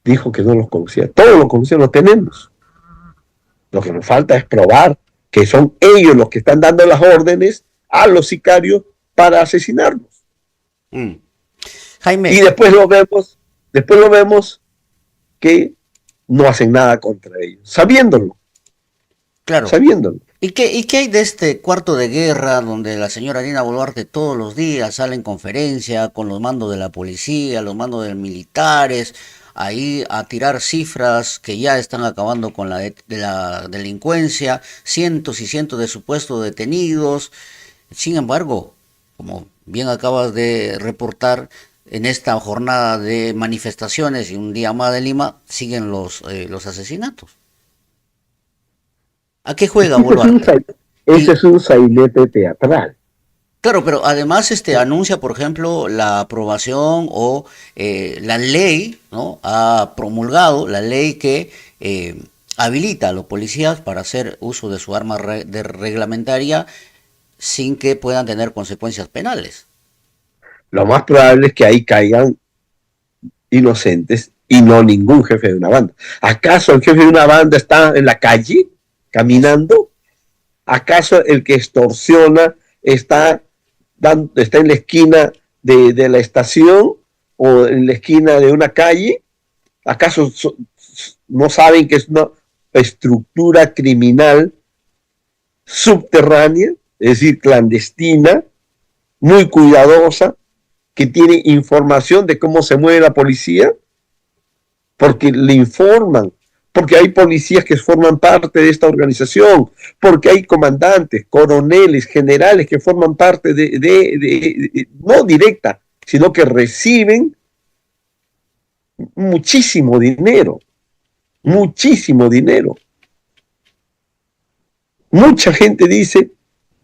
dijo que no los conocía. Todos los conocían, los tenemos. Lo que nos falta es probar que son ellos los que están dando las órdenes a los sicarios para asesinarnos. Jaime. Y después lo vemos que no hacen nada contra ellos, sabiéndolo. Claro. Sabiéndolo. ¿Y qué hay de este cuarto de guerra donde la señora Dina Boluarte todos los días sale en conferencia con los mandos de la policía, los mandos de militares, ahí a tirar cifras que ya están acabando con la delincuencia, cientos y cientos de supuestos detenidos? Sin embargo, como bien acabas de reportar, en esta jornada de manifestaciones y un día más de Lima, siguen los asesinatos. ¿A qué juega Boluarte? Ese es un sainete teatral. Claro, pero además anuncia, por ejemplo, la aprobación o la ley, ¿no? Ha promulgado la ley que habilita a los policías para hacer uso de su arma reglamentaria sin que puedan tener consecuencias penales. Lo más probable es que ahí caigan inocentes y no ningún jefe de una banda. ¿Acaso el jefe de una banda está en la calle caminando? ¿Acaso el que extorsiona está en la esquina de la estación o en la esquina de una calle? ¿Acaso no saben que es una estructura criminal subterránea, es decir, clandestina, muy cuidadosa, que tiene información de cómo se mueve la policía? Porque le informan, porque hay policías que forman parte de esta organización, porque hay comandantes, coroneles, generales que forman parte no directa, sino que reciben muchísimo dinero. Mucha gente dice,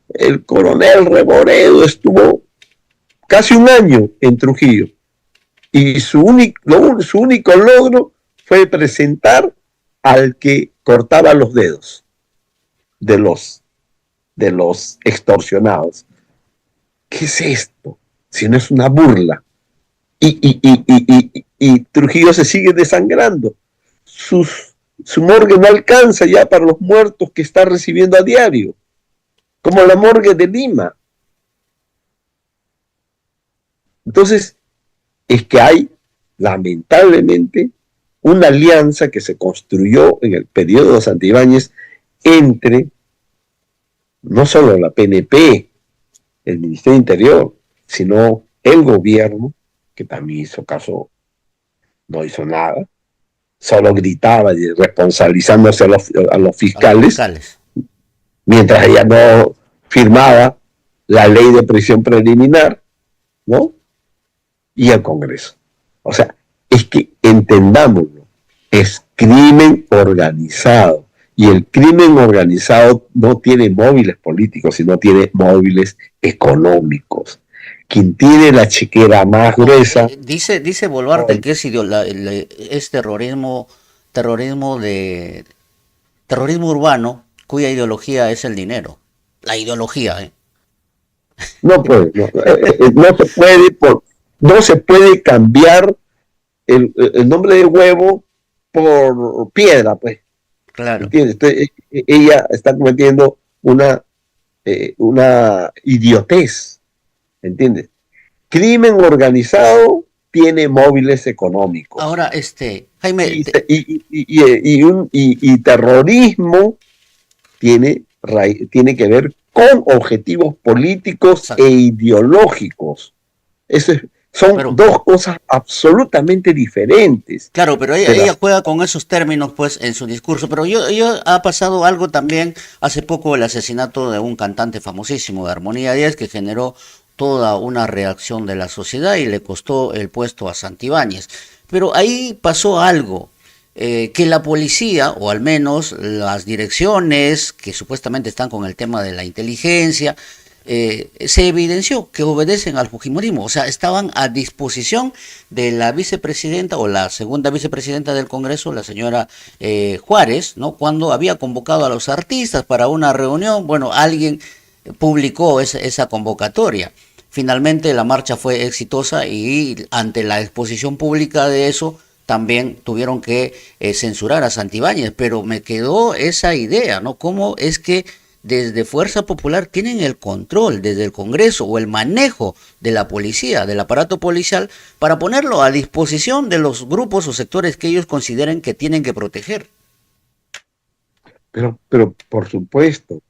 el coronel Reboredo estuvo casi un año en Trujillo y su único logro fue presentar al que cortaba los dedos de los extorsionados. ¿Qué es esto? Si no es una burla. Y Trujillo se sigue desangrando. Su morgue no alcanza ya para los muertos que está recibiendo a diario, como la morgue de Lima. Entonces, es que hay, lamentablemente, una alianza que se construyó en el periodo de Santibáñez entre no solo la PNP, el Ministerio de Interior, sino el gobierno, que también hizo caso, no hizo nada, solo gritaba responsabilizándose a los fiscales, mientras ella no firmaba la ley de prisión preliminar, ¿no? Y el Congreso. O sea, es que entendámoslo, es crimen organizado. Y el crimen organizado no tiene móviles políticos, sino tiene móviles económicos. Quien tiene la chequera más gruesa... Dice Boluarte que es terrorismo urbano, cuya ideología es el dinero. La ideología, ¿eh? No se puede cambiar el nombre de huevo por piedra, pues. Claro. ¿Entiendes? Entonces, ella está cometiendo una idiotez, ¿entiendes? Crimen organizado tiene móviles económicos. Ahora, Jaime... Y terrorismo tiene que ver con objetivos políticos e ideológicos. Eso Son Pero, dos cosas absolutamente diferentes. claro, pero ella juega con esos términos, pues, en su discurso. Pero ha pasado algo también hace poco, el asesinato de un cantante famosísimo de Armonía 10 que generó toda una reacción de la sociedad y le costó el puesto a Santibáñez. Pero ahí pasó algo, que la policía, o al menos las direcciones que supuestamente están con el tema de la inteligencia, se evidenció que obedecen al fujimorismo, o sea, estaban a disposición de la vicepresidenta o la segunda vicepresidenta del Congreso, la señora Juárez, ¿no? Cuando había convocado a los artistas para una reunión, bueno, alguien publicó esa convocatoria. Finalmente la marcha fue exitosa y ante la exposición pública de eso también tuvieron que censurar a Santibáñez, pero me quedó esa idea, ¿no? ¿Cómo es que desde Fuerza Popular tienen el control desde el Congreso o el manejo de la policía, del aparato policial, para ponerlo a disposición de los grupos o sectores que ellos consideren que tienen que proteger? Pero por supuesto,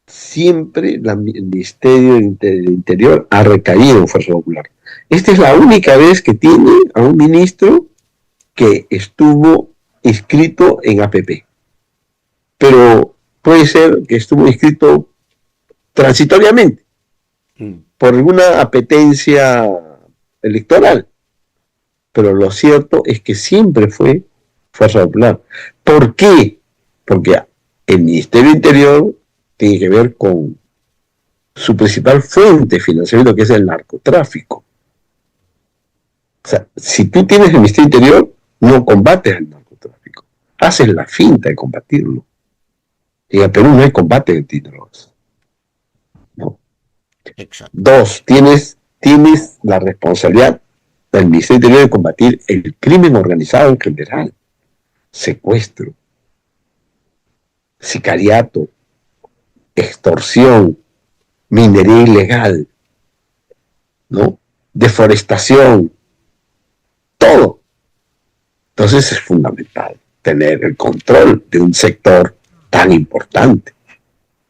siempre el Ministerio del Interior ha recaído en Fuerza Popular. Esta es la única vez que tiene a un ministro que estuvo inscrito en APP. Pero puede ser que estuvo inscrito transitoriamente por alguna apetencia electoral. Pero lo cierto es que siempre fue Fuerza Popular. ¿Por qué? Porque el Ministerio del Interior tiene que ver con su principal fuente de financiamiento, que es el narcotráfico. O sea, si tú tienes el Ministerio del Interior, no combates el narcotráfico, haces la finta de combatirlo. Y en Perú no hay combate antidrogas. ¿No? Exacto. Dos, tienes la responsabilidad del Ministerio del Interior de combatir el crimen organizado en general. Secuestro, sicariato, extorsión, minería ilegal, ¿no? Deforestación, todo. Entonces es fundamental tener el control de un sector tan importante.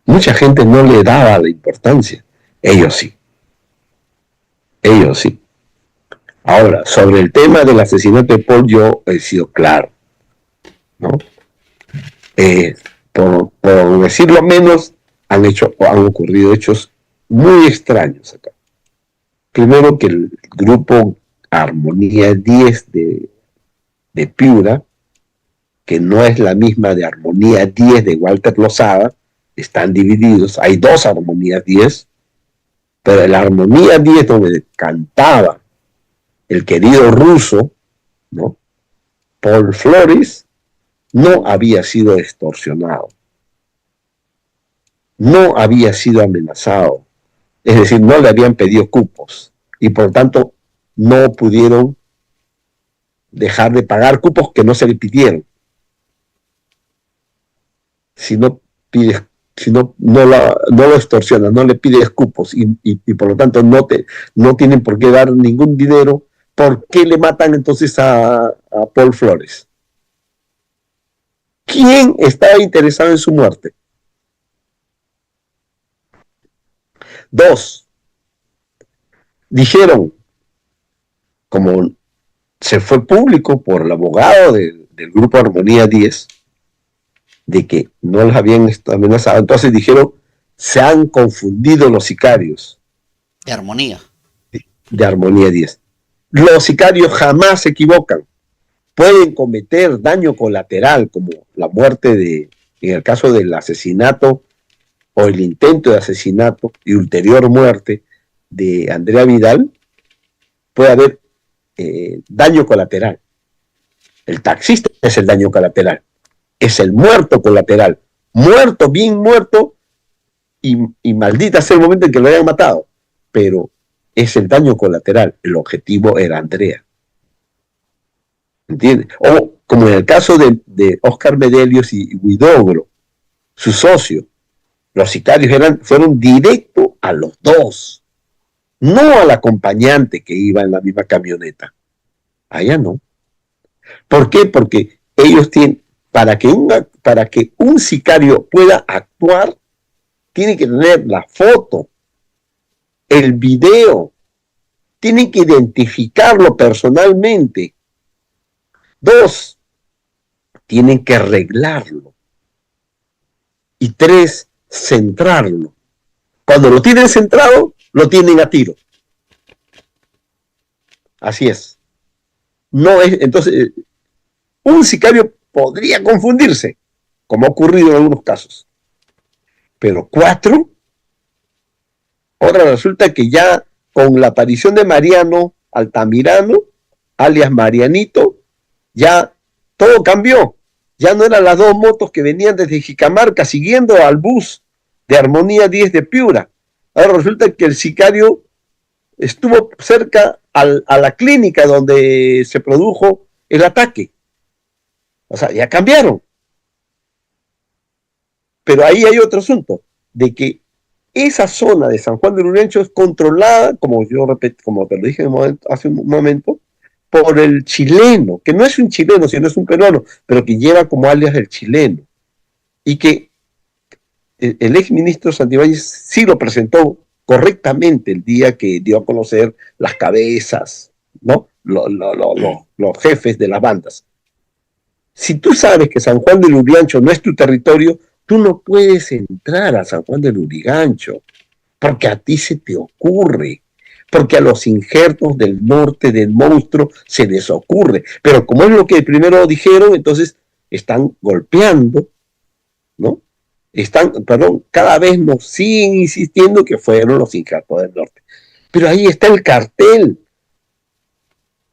Mucha gente no le daba la importancia. Ellos sí. Ellos sí. Ahora, sobre el tema del asesinato de Paul, yo he sido claro, ¿no? Por decirlo menos, han ocurrido hechos muy extraños acá. Primero, que el grupo Armonía 10 de Piura, que no es la misma de Armonía 10 de Walter Lozada, están divididos. Hay dos Armonías 10, pero la Armonía 10 donde cantaba el querido ruso, ¿no? Paul Flores, no había sido extorsionado, no había sido amenazado, es decir, no le habían pedido cupos y por tanto no pudieron dejar de pagar cupos que no se le pidieron. Si no pides, si no lo extorsionas, no le pides cupos y por lo tanto no tienen por qué dar ningún dinero, ¿por qué le matan entonces a Paul Flores? ¿Quién estaba interesado en su muerte? Dos, dijeron, como se fue público por el abogado del grupo Armonía 10, de que no los habían amenazado, entonces dijeron, se han confundido los sicarios. De Armonía. De Armonía 10. Los sicarios jamás se equivocan. Pueden cometer daño colateral, como la muerte en el caso del asesinato o el intento de asesinato y ulterior muerte de Andrea Vidal, puede haber daño colateral. El taxista es el daño colateral, es el muerto colateral, muerto, bien muerto, y maldita sea el momento en que lo hayan matado, pero es el daño colateral, el objetivo era Andrea. ¿Entiendes? O como en el caso de Oscar Medelios y Huidobro, su socio, los sicarios fueron directos a los dos, no al acompañante que iba en la misma camioneta. Allá no. ¿Por qué? Porque ellos tienen, para que un sicario pueda actuar, tiene que tener la foto, el video, tienen que identificarlo personalmente. 2, tienen que arreglarlo. Y 3, centrarlo. Cuando lo tienen centrado, lo tienen a tiro. Así es. No es, entonces, un sicario podría confundirse, como ha ocurrido en algunos casos. Pero 4, ahora resulta que ya con la aparición de Mariano Altamirano, alias Marianito, ya todo cambió. Ya no eran las 2 motos que venían desde Jicamarca siguiendo al bus de Armonía 10 de Piura. Ahora resulta que el sicario estuvo cerca a la clínica donde se produjo el ataque. O sea, ya cambiaron. Pero ahí hay otro asunto, de que esa zona de San Juan de Lurigancho es controlada, como te lo dije hace un momento, por el chileno, que no es un chileno, sino es un peruano, pero que lleva como alias el chileno. Y que el exministro Santibáñez sí lo presentó correctamente el día que dio a conocer las cabezas, ¿no? Los jefes de las bandas. Si tú sabes que San Juan de Lurigancho no es tu territorio, tú no puedes entrar a San Juan de Lurigancho, porque a ti se te ocurre, porque a los injertos del norte del monstruo se les ocurre. Pero como es lo que primero dijeron, entonces están golpeando, ¿no? Cada vez nos siguen insistiendo que fueron los injertos del norte. Pero ahí está el cartel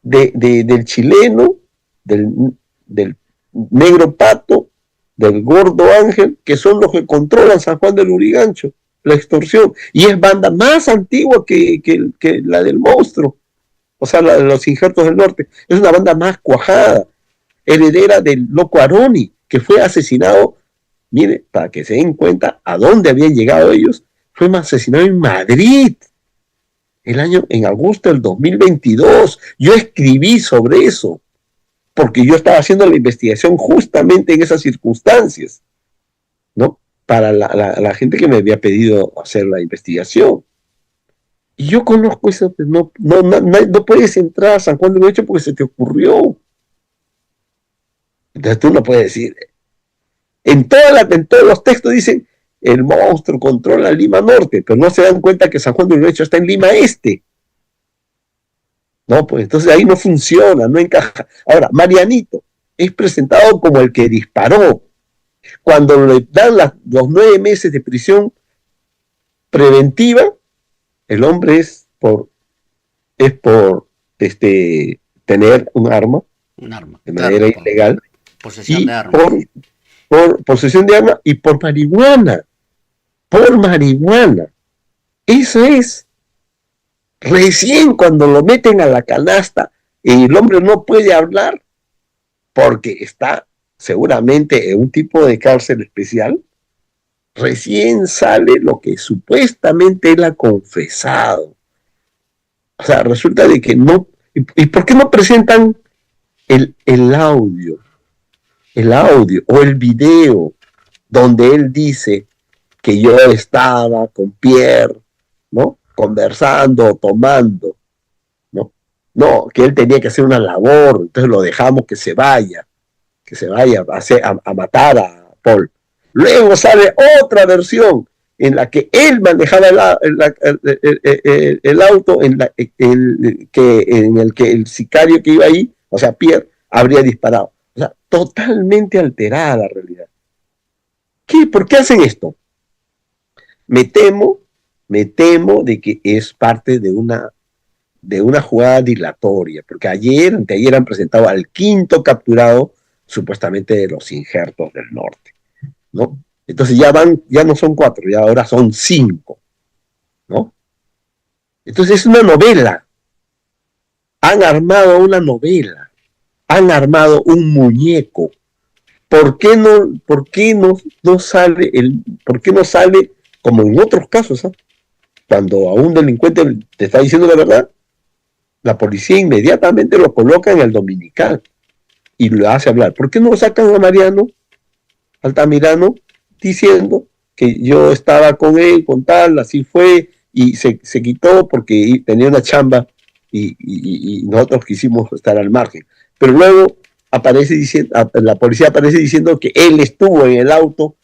del chileno, del negro Pato, del gordo Ángel, que son los que controlan San Juan del Lurigancho, la extorsión, y es banda más antigua que la del monstruo, o sea, la de los injertos del norte. Es una banda más cuajada, heredera del loco Aroni, que fue asesinado, mire, para que se den cuenta a dónde habían llegado ellos, fue asesinado en Madrid, en agosto del 2022. Yo escribí sobre eso, porque yo estaba haciendo la investigación justamente en esas circunstancias, ¿no? Para la gente que me había pedido hacer la investigación. Y yo conozco eso, pues no puedes entrar a San Juan de Lurigancho porque se te ocurrió. Entonces tú no puedes decir. En todos los textos dicen, el monstruo controla Lima Norte, pero no se dan cuenta que San Juan de Lurigancho está en Lima Este. No, pues entonces ahí no funciona, no encaja. Ahora, Marianito es presentado como el que disparó. Cuando le dan los 9 meses de prisión preventiva, el hombre es por tener un arma de manera ilegal, posesión de arma. por posesión de arma y por marihuana. Eso es. Recién cuando lo meten a la canasta y el hombre no puede hablar porque está seguramente en un tipo de cárcel especial, recién sale lo que supuestamente él ha confesado. O sea, resulta de que no. ¿Y por qué no presentan el audio o el video donde él dice que yo estaba con Pierre, ¿no? Conversando, tomando, no, que él tenía que hacer una labor, entonces lo dejamos que se vaya a matar a Paul. Luego sale otra versión en la que él manejaba el auto en el que el sicario que iba ahí, o sea, Pierre, habría disparado. O sea, totalmente alterada la realidad. ¿Por qué hacen esto? Me temo de que es parte de una jugada dilatoria, porque anteayer han presentado al 5º capturado, supuestamente de los injertos del norte, ¿no? Entonces ya no son 4, ya ahora son 5, ¿no? Entonces es una novela. Han armado una novela, han armado un muñeco. ¿Por qué no sale como en otros casos, cuando a un delincuente te está diciendo la verdad, la policía inmediatamente lo coloca en el dominical y lo hace hablar? ¿Por qué no sacan a Mariano Altamirano diciendo que yo estaba con él, con tal, así fue, y se quitó porque tenía una chamba y nosotros quisimos estar al margen. Pero luego la policía aparece diciendo que él estuvo en el auto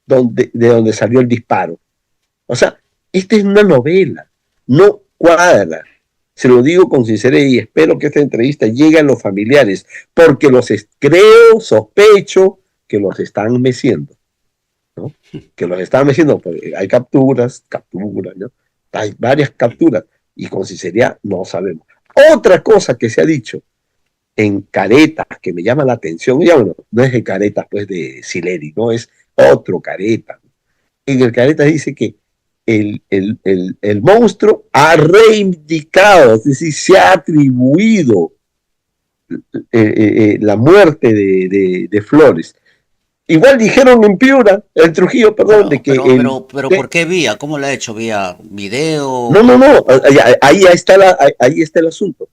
de donde salió el disparo. O sea, esta es una novela, no cuadra. Se lo digo con sinceridad y espero que esta entrevista llegue a los familiares, porque sospecho que los están meciendo, ¿no? Que los están meciendo, porque hay capturas, ¿no? Hay varias capturas, y con sinceridad no sabemos. Otra cosa que se ha dicho en Caretas, que me llama la atención, ya bueno, no es de Caretas, pues de Sileri, no es otro Caretas. En el Caretas dice que el monstruo ha reivindicado, es decir, se ha atribuido la muerte de Flores. Igual dijeron en Piura, en Trujillo, perdón, de que pero ¿por qué vía? ¿Cómo lo ha hecho? ¿Vía video? No, ahí está el asunto.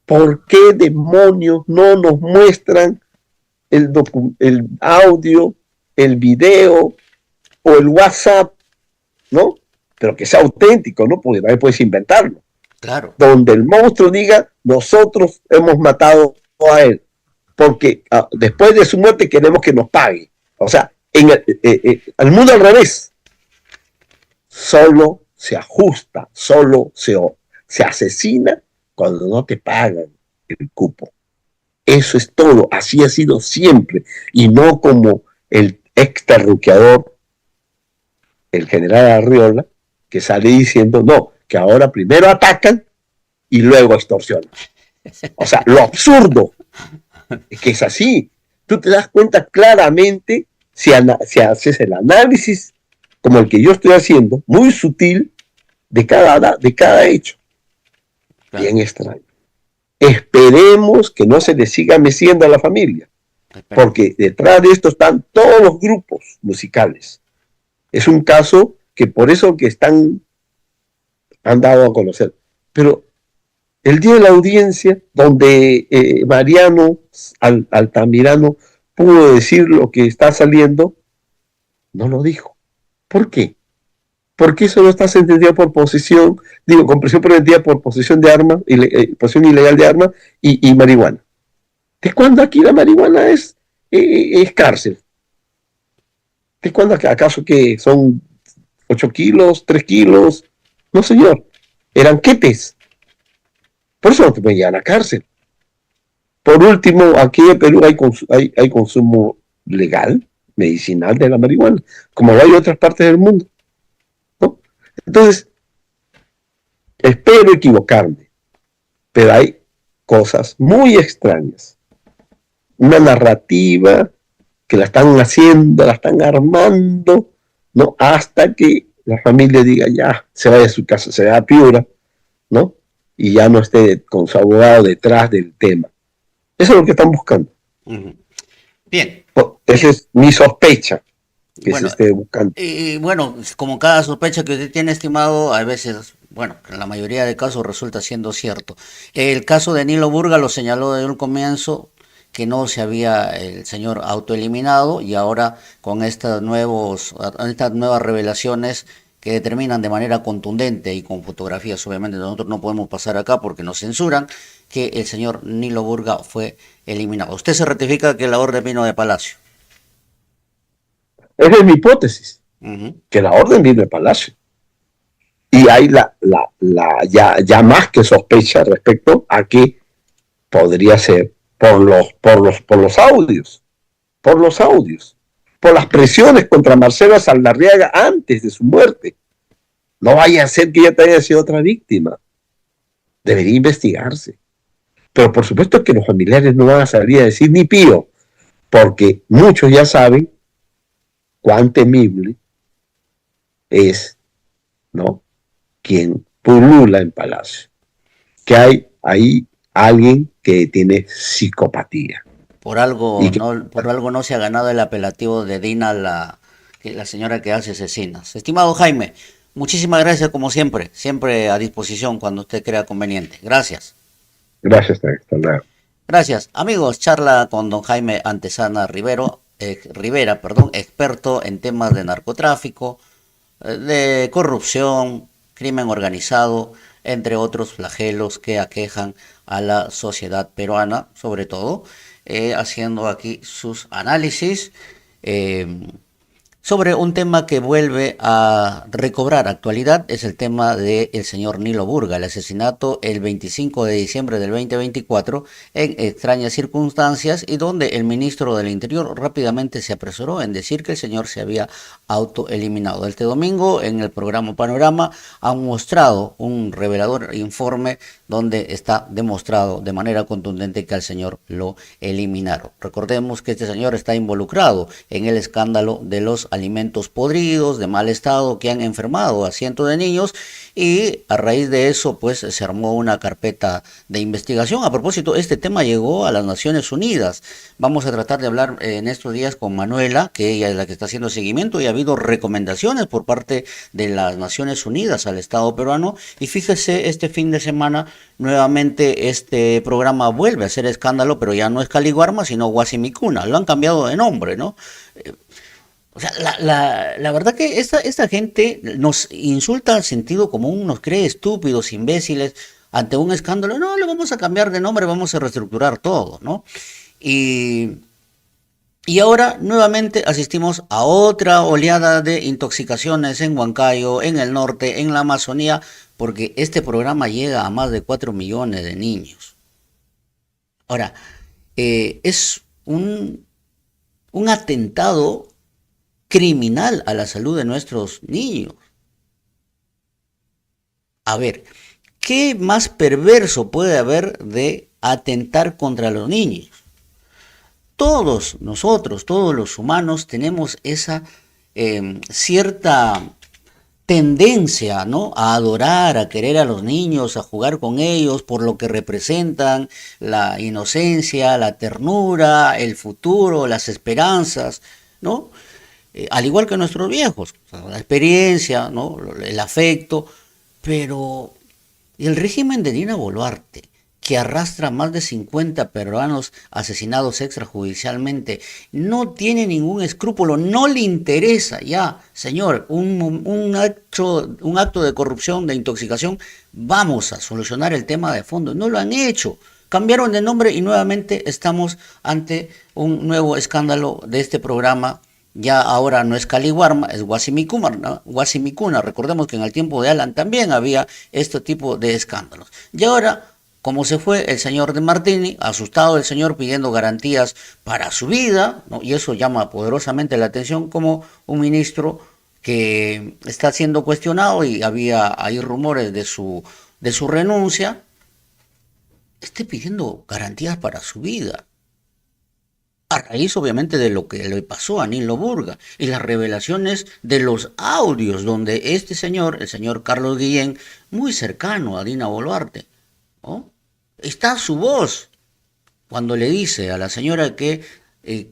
¿Por qué demonios no nos muestran el audio, el video o el WhatsApp, ¿no? Pero que sea auténtico, ¿no? Porque también puedes inventarlo. Claro. Donde el monstruo diga, nosotros hemos matado a él, porque después de su muerte queremos que nos pague. O sea, al mundo al revés, solo se ajusta, solo se asesina cuando no te pagan el cupo. Eso es todo, así ha sido siempre, y no como el exterruqueador, el general Arriola, que sale diciendo, no, que ahora primero atacan y luego extorsionan. O sea, lo absurdo es que es así. Tú te das cuenta claramente si haces el análisis como el que yo estoy haciendo, muy sutil, de cada hecho. Claro. Bien extraño. Esperemos que no se le siga meciendo a la familia, porque detrás de esto están todos los grupos musicales. Es un caso que por eso que han dado a conocer. Pero el día de la audiencia, donde Mariano Altamirano pudo decir lo que está saliendo, no lo dijo. ¿Por qué? Porque eso no está sentenciado por posesión, con prisión preventiva por posesión de armas, posesión ilegal de armas y marihuana. ¿De cuándo aquí la marihuana es cárcel? ¿De cuándo acaso que son 8 kilos, 3 kilos? No, señor. Eran quepes. Por eso no te pueden llevar a la cárcel. Por último, aquí en Perú hay consumo legal, medicinal de la marihuana, como hay en otras partes del mundo, ¿no? Entonces, espero equivocarme, pero hay cosas muy extrañas. Una narrativa que la están haciendo, la están armando, ¿no? Hasta que la familia diga, ya, se vaya a su casa, se vaya a Piura, ¿no? Y ya no esté con su abogado detrás del tema. Eso es lo que están buscando. Bien. Esa es mi sospecha, que se esté buscando. Y bueno, como cada sospecha que usted tiene, estimado, a veces, bueno, en la mayoría de casos resulta siendo cierto. El caso de Nilo Burga lo señaló desde un comienzo, que no se había el señor autoeliminado, y ahora con estas nuevas revelaciones que determinan de manera contundente y con fotografías, obviamente nosotros no podemos pasar acá porque nos censuran, que el señor Nilo Burga fue eliminado. ¿Usted se ratifica que la orden vino de Palacio? Esa es mi hipótesis, que la orden vino de Palacio. Y hay ya más que sospecha respecto a que podría ser por los audios, por las presiones contra Marcelo Saldarriaga antes de su muerte. No vaya a ser que ya haya sido otra víctima. Debería investigarse. Pero por supuesto que los familiares no van a salir a decir ni pío, porque muchos ya saben cuán temible es, ¿no?, quien pulula en Palacio. Que hay ahí alguien que tiene psicopatía. Por algo no se ha ganado el apelativo de Dina, la señora que hace asesinas. Estimado Jaime, muchísimas gracias como siempre a disposición cuando usted crea conveniente. Gracias. Gracias, hasta luego. Gracias. Amigos, charla con don Jaime Antezana Rivera, experto en temas de narcotráfico, de corrupción, crimen organizado entre otros flagelos que aquejan a la sociedad peruana, sobre todo, haciendo aquí sus análisis. Sobre un tema que vuelve a recobrar actualidad, es el tema del señor Nilo Burga, el asesinato el 25 de diciembre del 2024 en extrañas circunstancias, y donde el ministro del Interior rápidamente se apresuró en decir que el señor se había autoeliminado. Este domingo en el programa Panorama han mostrado un revelador informe donde está demostrado de manera contundente que al señor lo eliminaron. Recordemos que este señor está involucrado en el escándalo de los alimentos podridos, de mal estado, que han enfermado a cientos de niños, y a raíz de eso pues se armó una carpeta de investigación. A propósito, este tema llegó a las Naciones Unidas. Vamos a tratar de hablar en estos días con Manuela, que ella es la que está haciendo seguimiento, y ha habido recomendaciones por parte de las Naciones Unidas al Estado peruano, y fíjese, este fin de semana nuevamente este programa vuelve a ser escándalo, pero ya no es Caliguarma, sino Guasimicuna. Lo han cambiado de nombre, ¿no? O sea, la verdad que esta gente nos insulta al sentido común, nos cree estúpidos, imbéciles, ante un escándalo. No, le vamos a cambiar de nombre, vamos a reestructurar todo, ¿no? Y, y ahora nuevamente asistimos a otra oleada de intoxicaciones en Huancayo, en el norte, en la Amazonía, porque este programa llega a más de 4 millones de niños. Ahora, es un atentado criminal a la salud de nuestros niños. A ver, ¿qué más perverso puede haber de atentar contra los niños? Todos nosotros, todos los humanos, tenemos esa cierta tendencia, ¿no?, a adorar, a querer a los niños, a jugar con ellos por lo que representan, la inocencia, la ternura, el futuro, las esperanzas, ¿no? Al igual que nuestros viejos, la experiencia, ¿no?, el afecto, pero el régimen de Dina Boluarte, que arrastra más de 50 peruanos asesinados extrajudicialmente, no tiene ningún escrúpulo, no le interesa ya, señor, un acto de corrupción, de intoxicación, vamos a solucionar el tema de fondo. No lo han hecho. Cambiaron de nombre y nuevamente estamos ante un nuevo escándalo de este programa. Ya ahora no es Caliguarma, es Guasimicuna, ¿no? Guasimicuna. Recordemos que en el tiempo de Alan también había este tipo de escándalos. Y ahora, como se fue el señor de Martini, asustado el señor pidiendo garantías para su vida, ¿no?, y eso llama poderosamente la atención, como un ministro que está siendo cuestionado y hay rumores de su renuncia, esté pidiendo garantías para su vida. A raíz, obviamente, de lo que le pasó a Nilo Burga y las revelaciones de los audios donde este señor, el señor Carlos Guillén, muy cercano a Dina Boluarte, ¿no?, está su voz cuando le dice a la señora que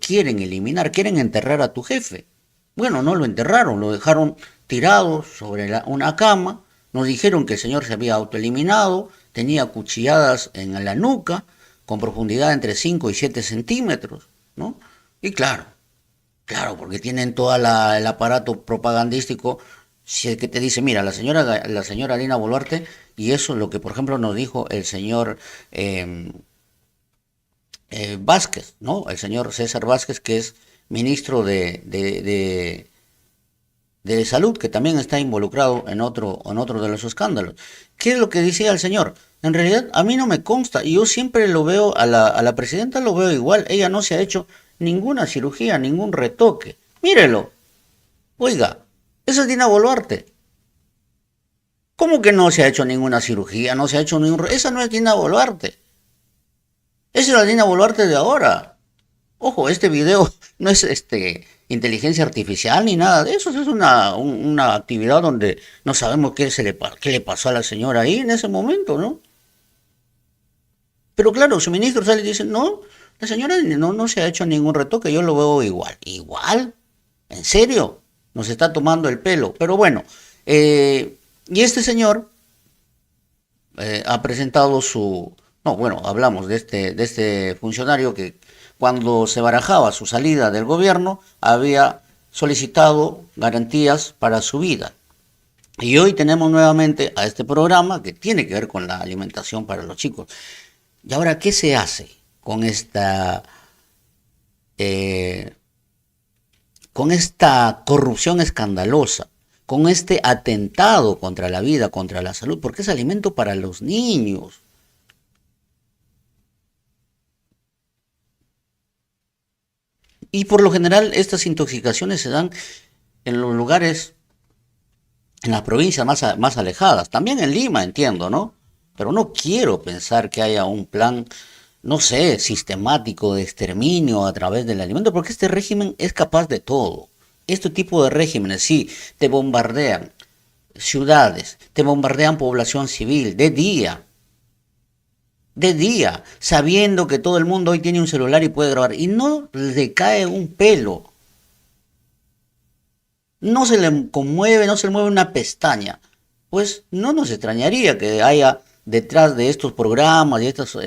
quieren enterrar a tu jefe. Bueno, no lo enterraron, lo dejaron tirado sobre una cama, nos dijeron que el señor se había autoeliminado, tenía cuchilladas en la nuca, con profundidad entre 5 y 7 centímetros, ¿no? Y claro, porque tienen todo el aparato propagandístico. Si es que te dice, mira, la señora Dina Boluarte, y eso es lo que, por ejemplo, nos dijo el señor Vázquez, ¿no? El señor César Vázquez, que es ministro de Salud, que también está involucrado en otro de los escándalos. ¿Qué es lo que decía el señor? En realidad, a mí no me consta, y yo siempre lo veo, a la presidenta lo veo igual. Ella no se ha hecho ninguna cirugía, ningún retoque. Mírelo, oiga, esa es Dina Boluarte. ¿Cómo que no se ha hecho ninguna cirugía? No se ha hecho Esa no es Dina Boluarte. Esa es la Dina Boluarte de ahora. Ojo, este video no es inteligencia artificial ni nada de eso. Es una actividad donde no sabemos qué le pasó a la señora ahí en ese momento, ¿no? Pero claro, su ministro sale y dice, no, la señora no se ha hecho ningún retoque, yo lo veo igual. ¿Igual? ¿En serio? Nos está tomando el pelo. Pero bueno, y este señor ha presentado No, bueno, hablamos de este funcionario que cuando se barajaba su salida del gobierno había solicitado garantías para su vida. Y hoy tenemos nuevamente a este programa que tiene que ver con la alimentación para los chicos. Y ahora, ¿qué se hace con eh, con esta corrupción escandalosa, con este atentado contra la vida, contra la salud? Porque es alimento para los niños. Y por lo general estas intoxicaciones se dan en los lugares, en las provincias más alejadas. También en Lima, entiendo, ¿no? Pero no quiero pensar que haya un plan, no sé, sistemático de exterminio a través del alimento, porque este régimen es capaz de todo. Este tipo de regímenes, sí, te bombardean ciudades, te bombardean población civil de día, sabiendo que todo el mundo hoy tiene un celular y puede grabar, y no le cae un pelo, no se le conmueve, no se le mueve una pestaña. Pues no nos extrañaría que haya detrás de estos programas y estas,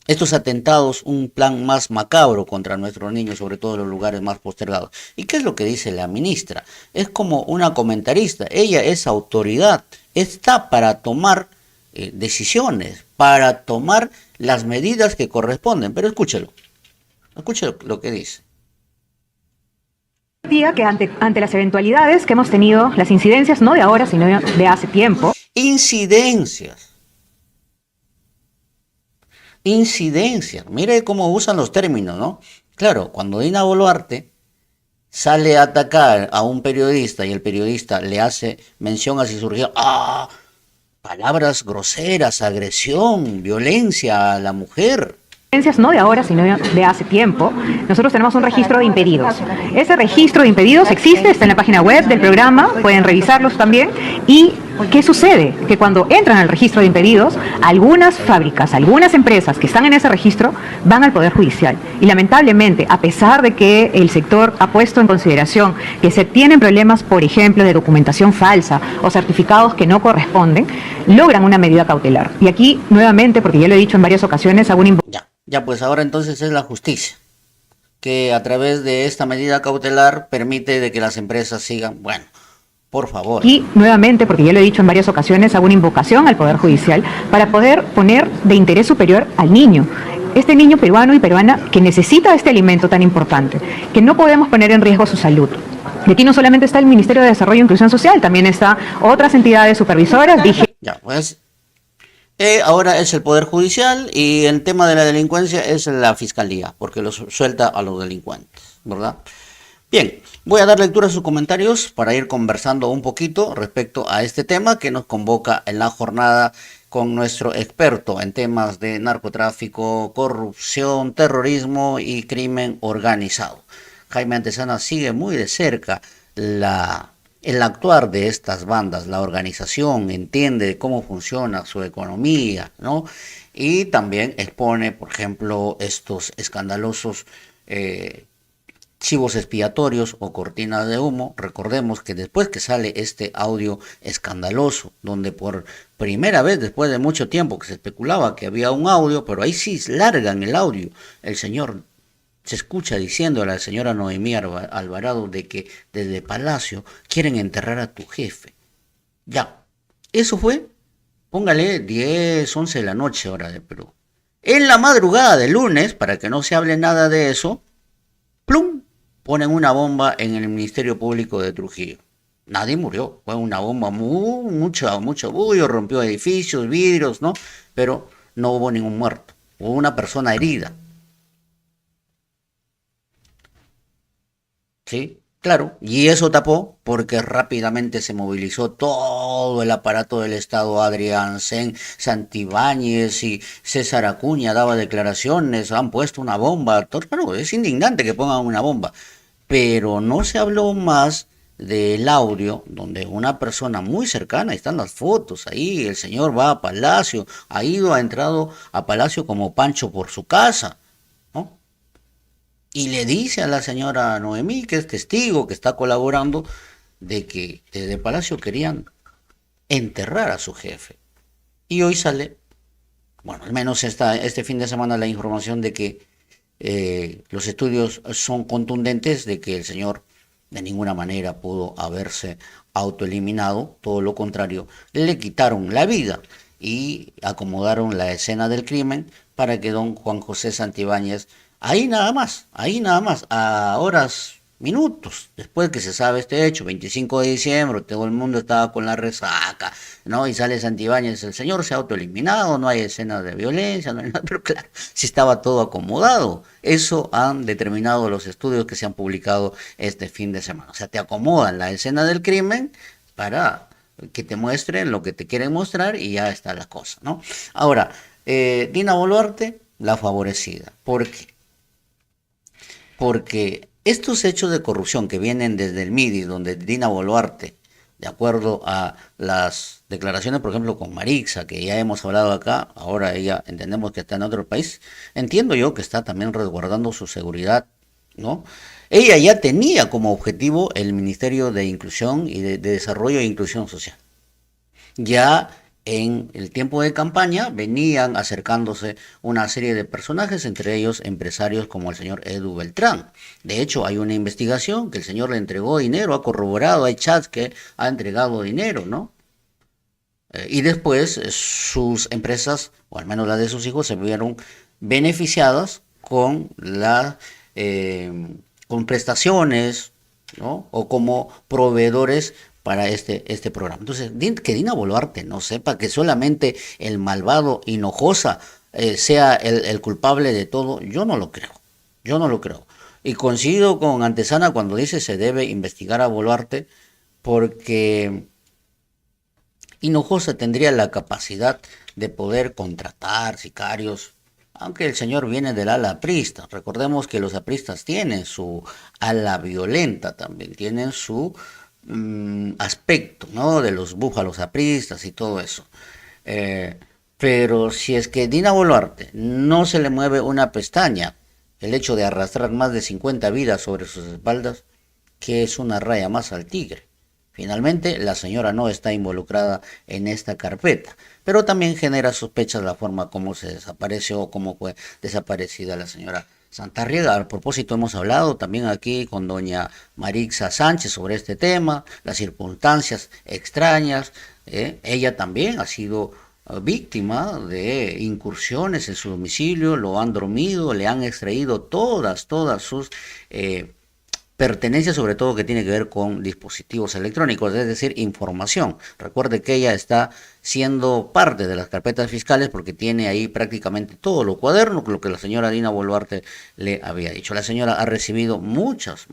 estos atentados un plan más macabro contra nuestros niños, sobre todo en los lugares más postergados. ¿Y qué es lo que dice la ministra? Es como una comentarista, ella es autoridad, está para tomar decisiones, para tomar las medidas que corresponden. Pero escúchelo lo que dice. Que ante las eventualidades que hemos tenido, las incidencias no de ahora, sino de hace tiempo. Incidencias. Mire cómo usan los términos, ¿no? Claro, cuando Dina Boluarte sale a atacar a un periodista y el periodista le hace mención a si surgió palabras groseras, agresión, violencia a la mujer. No de ahora, sino de hace tiempo, nosotros tenemos un registro de impedidos. Ese registro de impedidos existe, está en la página web del programa, pueden revisarlos también. ¿Y qué sucede? Que cuando entran al registro de impedidos, algunas fábricas, algunas empresas que están en ese registro van al Poder Judicial. Y lamentablemente, a pesar de que el sector ha puesto en consideración que se tienen problemas, por ejemplo, de documentación falsa o certificados que no corresponden, logran una medida cautelar. Y aquí, nuevamente, porque ya lo he dicho en varias ocasiones, hago un Ya, pues ahora entonces es la justicia, que a través de esta medida cautelar permite de que las empresas sigan, bueno, por favor. Y nuevamente, porque ya lo he dicho en varias ocasiones, hago una invocación al Poder Judicial para poder poner de interés superior al niño. Este niño peruano y peruana que necesita este alimento tan importante, que no podemos poner en riesgo su salud. Y aquí no solamente está el Ministerio de Desarrollo e Inclusión Social, también está otras entidades supervisoras. Ya, pues ahora es el Poder Judicial y el tema de la delincuencia es la Fiscalía, porque los suelta a los delincuentes, ¿verdad? Bien, voy a dar lectura a sus comentarios para ir conversando un poquito respecto a este tema que nos convoca en la jornada con nuestro experto en temas de narcotráfico, corrupción, terrorismo y crimen organizado. Jaime Antesana sigue muy de cerca el actuar de estas bandas, la organización, entiende cómo funciona su economía, ¿no? Y también expone, por ejemplo, estos escandalosos chivos expiatorios o cortinas de humo. Recordemos que después que sale este audio escandaloso, donde por primera vez después de mucho tiempo que se especulaba que había un audio, pero ahí sí largan el audio, el señor se escucha diciendo a la señora Noemí Alvarado de que desde Palacio quieren enterrar a tu jefe. Ya, eso fue, póngale 10, 11 de la noche hora de Perú. En la madrugada del lunes, para que no se hable nada de eso, plum, ponen una bomba en el Ministerio Público de Trujillo. Nadie murió, fue una bomba mucho bullo, rompió edificios, vidrios, ¿no? Pero no hubo ningún muerto, hubo una persona herida. ¿Sí? Claro, y eso tapó porque rápidamente se movilizó todo el aparato del Estado. Adrián Sen, Santibáñez y César Acuña daba declaraciones, han puesto una bomba. Claro, es indignante que pongan una bomba, pero no se habló más del audio donde una persona muy cercana, ahí están las fotos, ahí el señor va a Palacio, ha entrado a Palacio como Pancho por su casa, ¿no? Y le dice a la señora Noemí, que es testigo, que está colaborando, de que desde Palacio querían enterrar a su jefe. Y hoy sale, bueno, al menos este fin de semana, la información de que los estudios son contundentes de que el señor de ninguna manera pudo haberse autoeliminado, todo lo contrario, le quitaron la vida y acomodaron la escena del crimen para que don Juan José Santibáñez, ahí nada más, a horas, minutos después que se sabe este hecho, 25 de diciembre, todo el mundo estaba con la resaca, ¿no? Y sale Santibáñez, el señor se ha autoeliminado, no hay escenas de violencia, no hay nada, pero claro, si estaba todo acomodado. Eso han determinado los estudios que se han publicado este fin de semana. O sea, te acomodan la escena del crimen para que te muestren lo que te quieren mostrar y ya está la cosa, ¿no? Ahora, Dina Boluarte, la favorecida. ¿Por qué? Porque estos hechos de corrupción que vienen desde el MIDI, donde Dina Boluarte, de acuerdo a las declaraciones, por ejemplo, con Marixa, que ya hemos hablado acá, ahora ella entendemos que está en otro país, entiendo yo que está también resguardando su seguridad, ¿no? Ella ya tenía como objetivo el Ministerio de Inclusión y de Desarrollo e Inclusión Social. Ya en el tiempo de campaña venían acercándose una serie de personajes, entre ellos empresarios como el señor Edu Beltrán. De hecho, hay una investigación que el señor le entregó dinero, ha corroborado, hay chats que ha entregado dinero, ¿no? Y después sus empresas, o al menos las de sus hijos, se vieron beneficiadas con con prestaciones, ¿no? O como proveedores para este programa. Entonces, que Dina Boluarte no sepa que solamente el malvado Hinojosa sea el culpable de todo, yo no lo creo. Yo no lo creo. Y coincido con Antesana cuando dice se debe investigar a Boluarte porque Hinojosa tendría la capacidad de poder contratar sicarios, aunque el señor viene del ala aprista. Recordemos que los apristas tienen su ala violenta también, tienen su aspecto, ¿no? De los búfalos apristas y todo eso. Pero si es que Dina Boluarte no se le mueve una pestaña, el hecho de arrastrar más de 50 vidas sobre sus espaldas, que es una raya más al tigre. Finalmente, la señora no está involucrada en esta carpeta, pero también genera sospechas la forma como se desapareció o cómo fue desaparecida la señora Santarriega. A propósito, hemos hablado también aquí con doña Marixa Sánchez sobre este tema, las circunstancias extrañas. Ella también ha sido víctima de incursiones en su domicilio, lo han dormido, le han extraído todas sus pertenencia, sobre todo que tiene que ver con dispositivos electrónicos, es decir, información. Recuerde que ella está siendo parte de las carpetas fiscales porque tiene ahí prácticamente todo lo cuaderno, lo que la señora Dina Boluarte le había dicho. La señora ha recibido muchas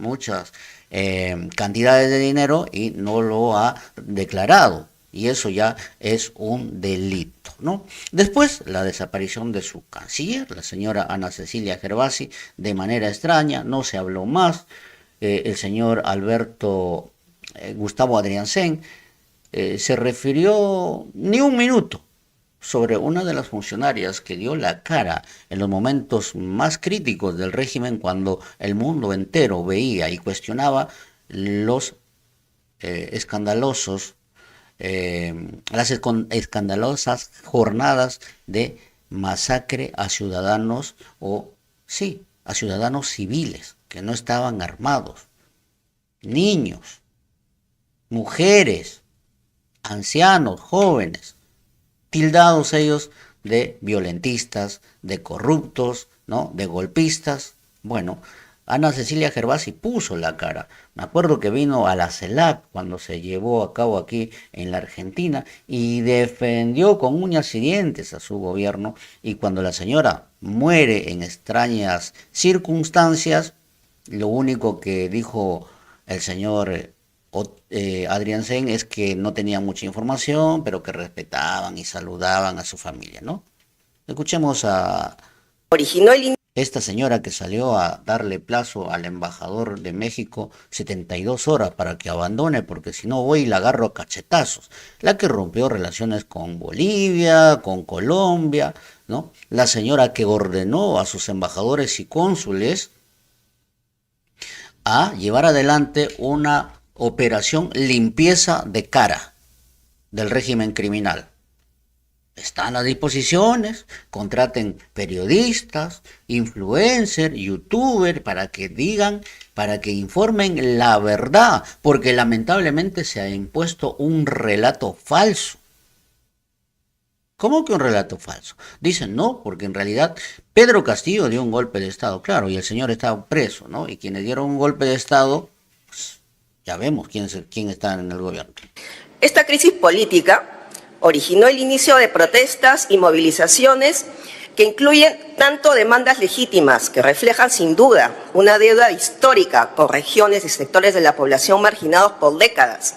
cantidades de dinero y no lo ha declarado. Y eso ya es un delito, ¿no? Después, la desaparición de su canciller, la señora Ana Cecilia Gervasi, de manera extraña, no se habló más. El señor Alberto Gustavo Adriansen se refirió ni un minuto sobre una de las funcionarias que dio la cara en los momentos más críticos del régimen cuando el mundo entero veía y cuestionaba los las escandalosas jornadas de masacre a ciudadanos a ciudadanos civiles que no estaban armados, niños, mujeres, ancianos, jóvenes, tildados ellos de violentistas, de corruptos, ¿no? De golpistas. Bueno, Ana Cecilia Gervasi puso la cara. Me acuerdo que vino a la CELAC cuando se llevó a cabo aquí en la Argentina y defendió con uñas y dientes a su gobierno, y cuando la señora muere en extrañas circunstancias, lo único que dijo el señor Adriansen es que no tenía mucha información, pero que respetaban y saludaban a su familia, ¿no? Escuchemos a esta señora que salió a darle plazo al embajador de México 72 horas para que abandone, porque si no voy y la agarro a cachetazos. La que rompió relaciones con Bolivia, con Colombia, ¿no? La señora que ordenó a sus embajadores y cónsules a llevar adelante una operación limpieza de cara del régimen criminal. están las disposiciones, contraten periodistas, influencers, youtubers, para que digan, para que informen la verdad, porque lamentablemente se ha impuesto un relato falso. ¿Cómo que un relato falso? Dicen no, porque en realidad Pedro Castillo dio un golpe de Estado, claro, y el señor estaba preso, ¿no? Y quienes dieron un golpe de Estado, pues, ya vemos quién está en el gobierno. Esta crisis política originó el inicio de protestas y movilizaciones que incluyen tanto demandas legítimas que reflejan sin duda una deuda histórica con regiones y sectores de la población marginados por décadas,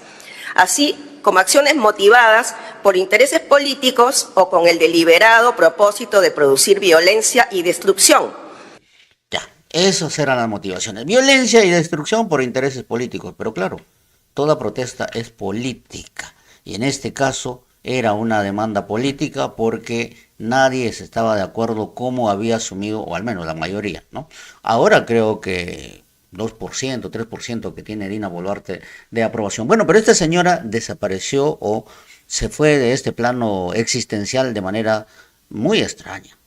así como acciones motivadas por intereses políticos o con el deliberado propósito de producir violencia y destrucción. Ya, esas eran las motivaciones. Violencia y destrucción por intereses políticos, pero claro, toda protesta es política y en este caso era una demanda política porque nadie se estaba de acuerdo cómo había asumido, o al menos la mayoría, ¿no? Ahora creo que 2%, 3% que tiene Dina Boluarte de aprobación. Bueno, pero esta señora desapareció o se fue de este plano existencial de manera muy extraña.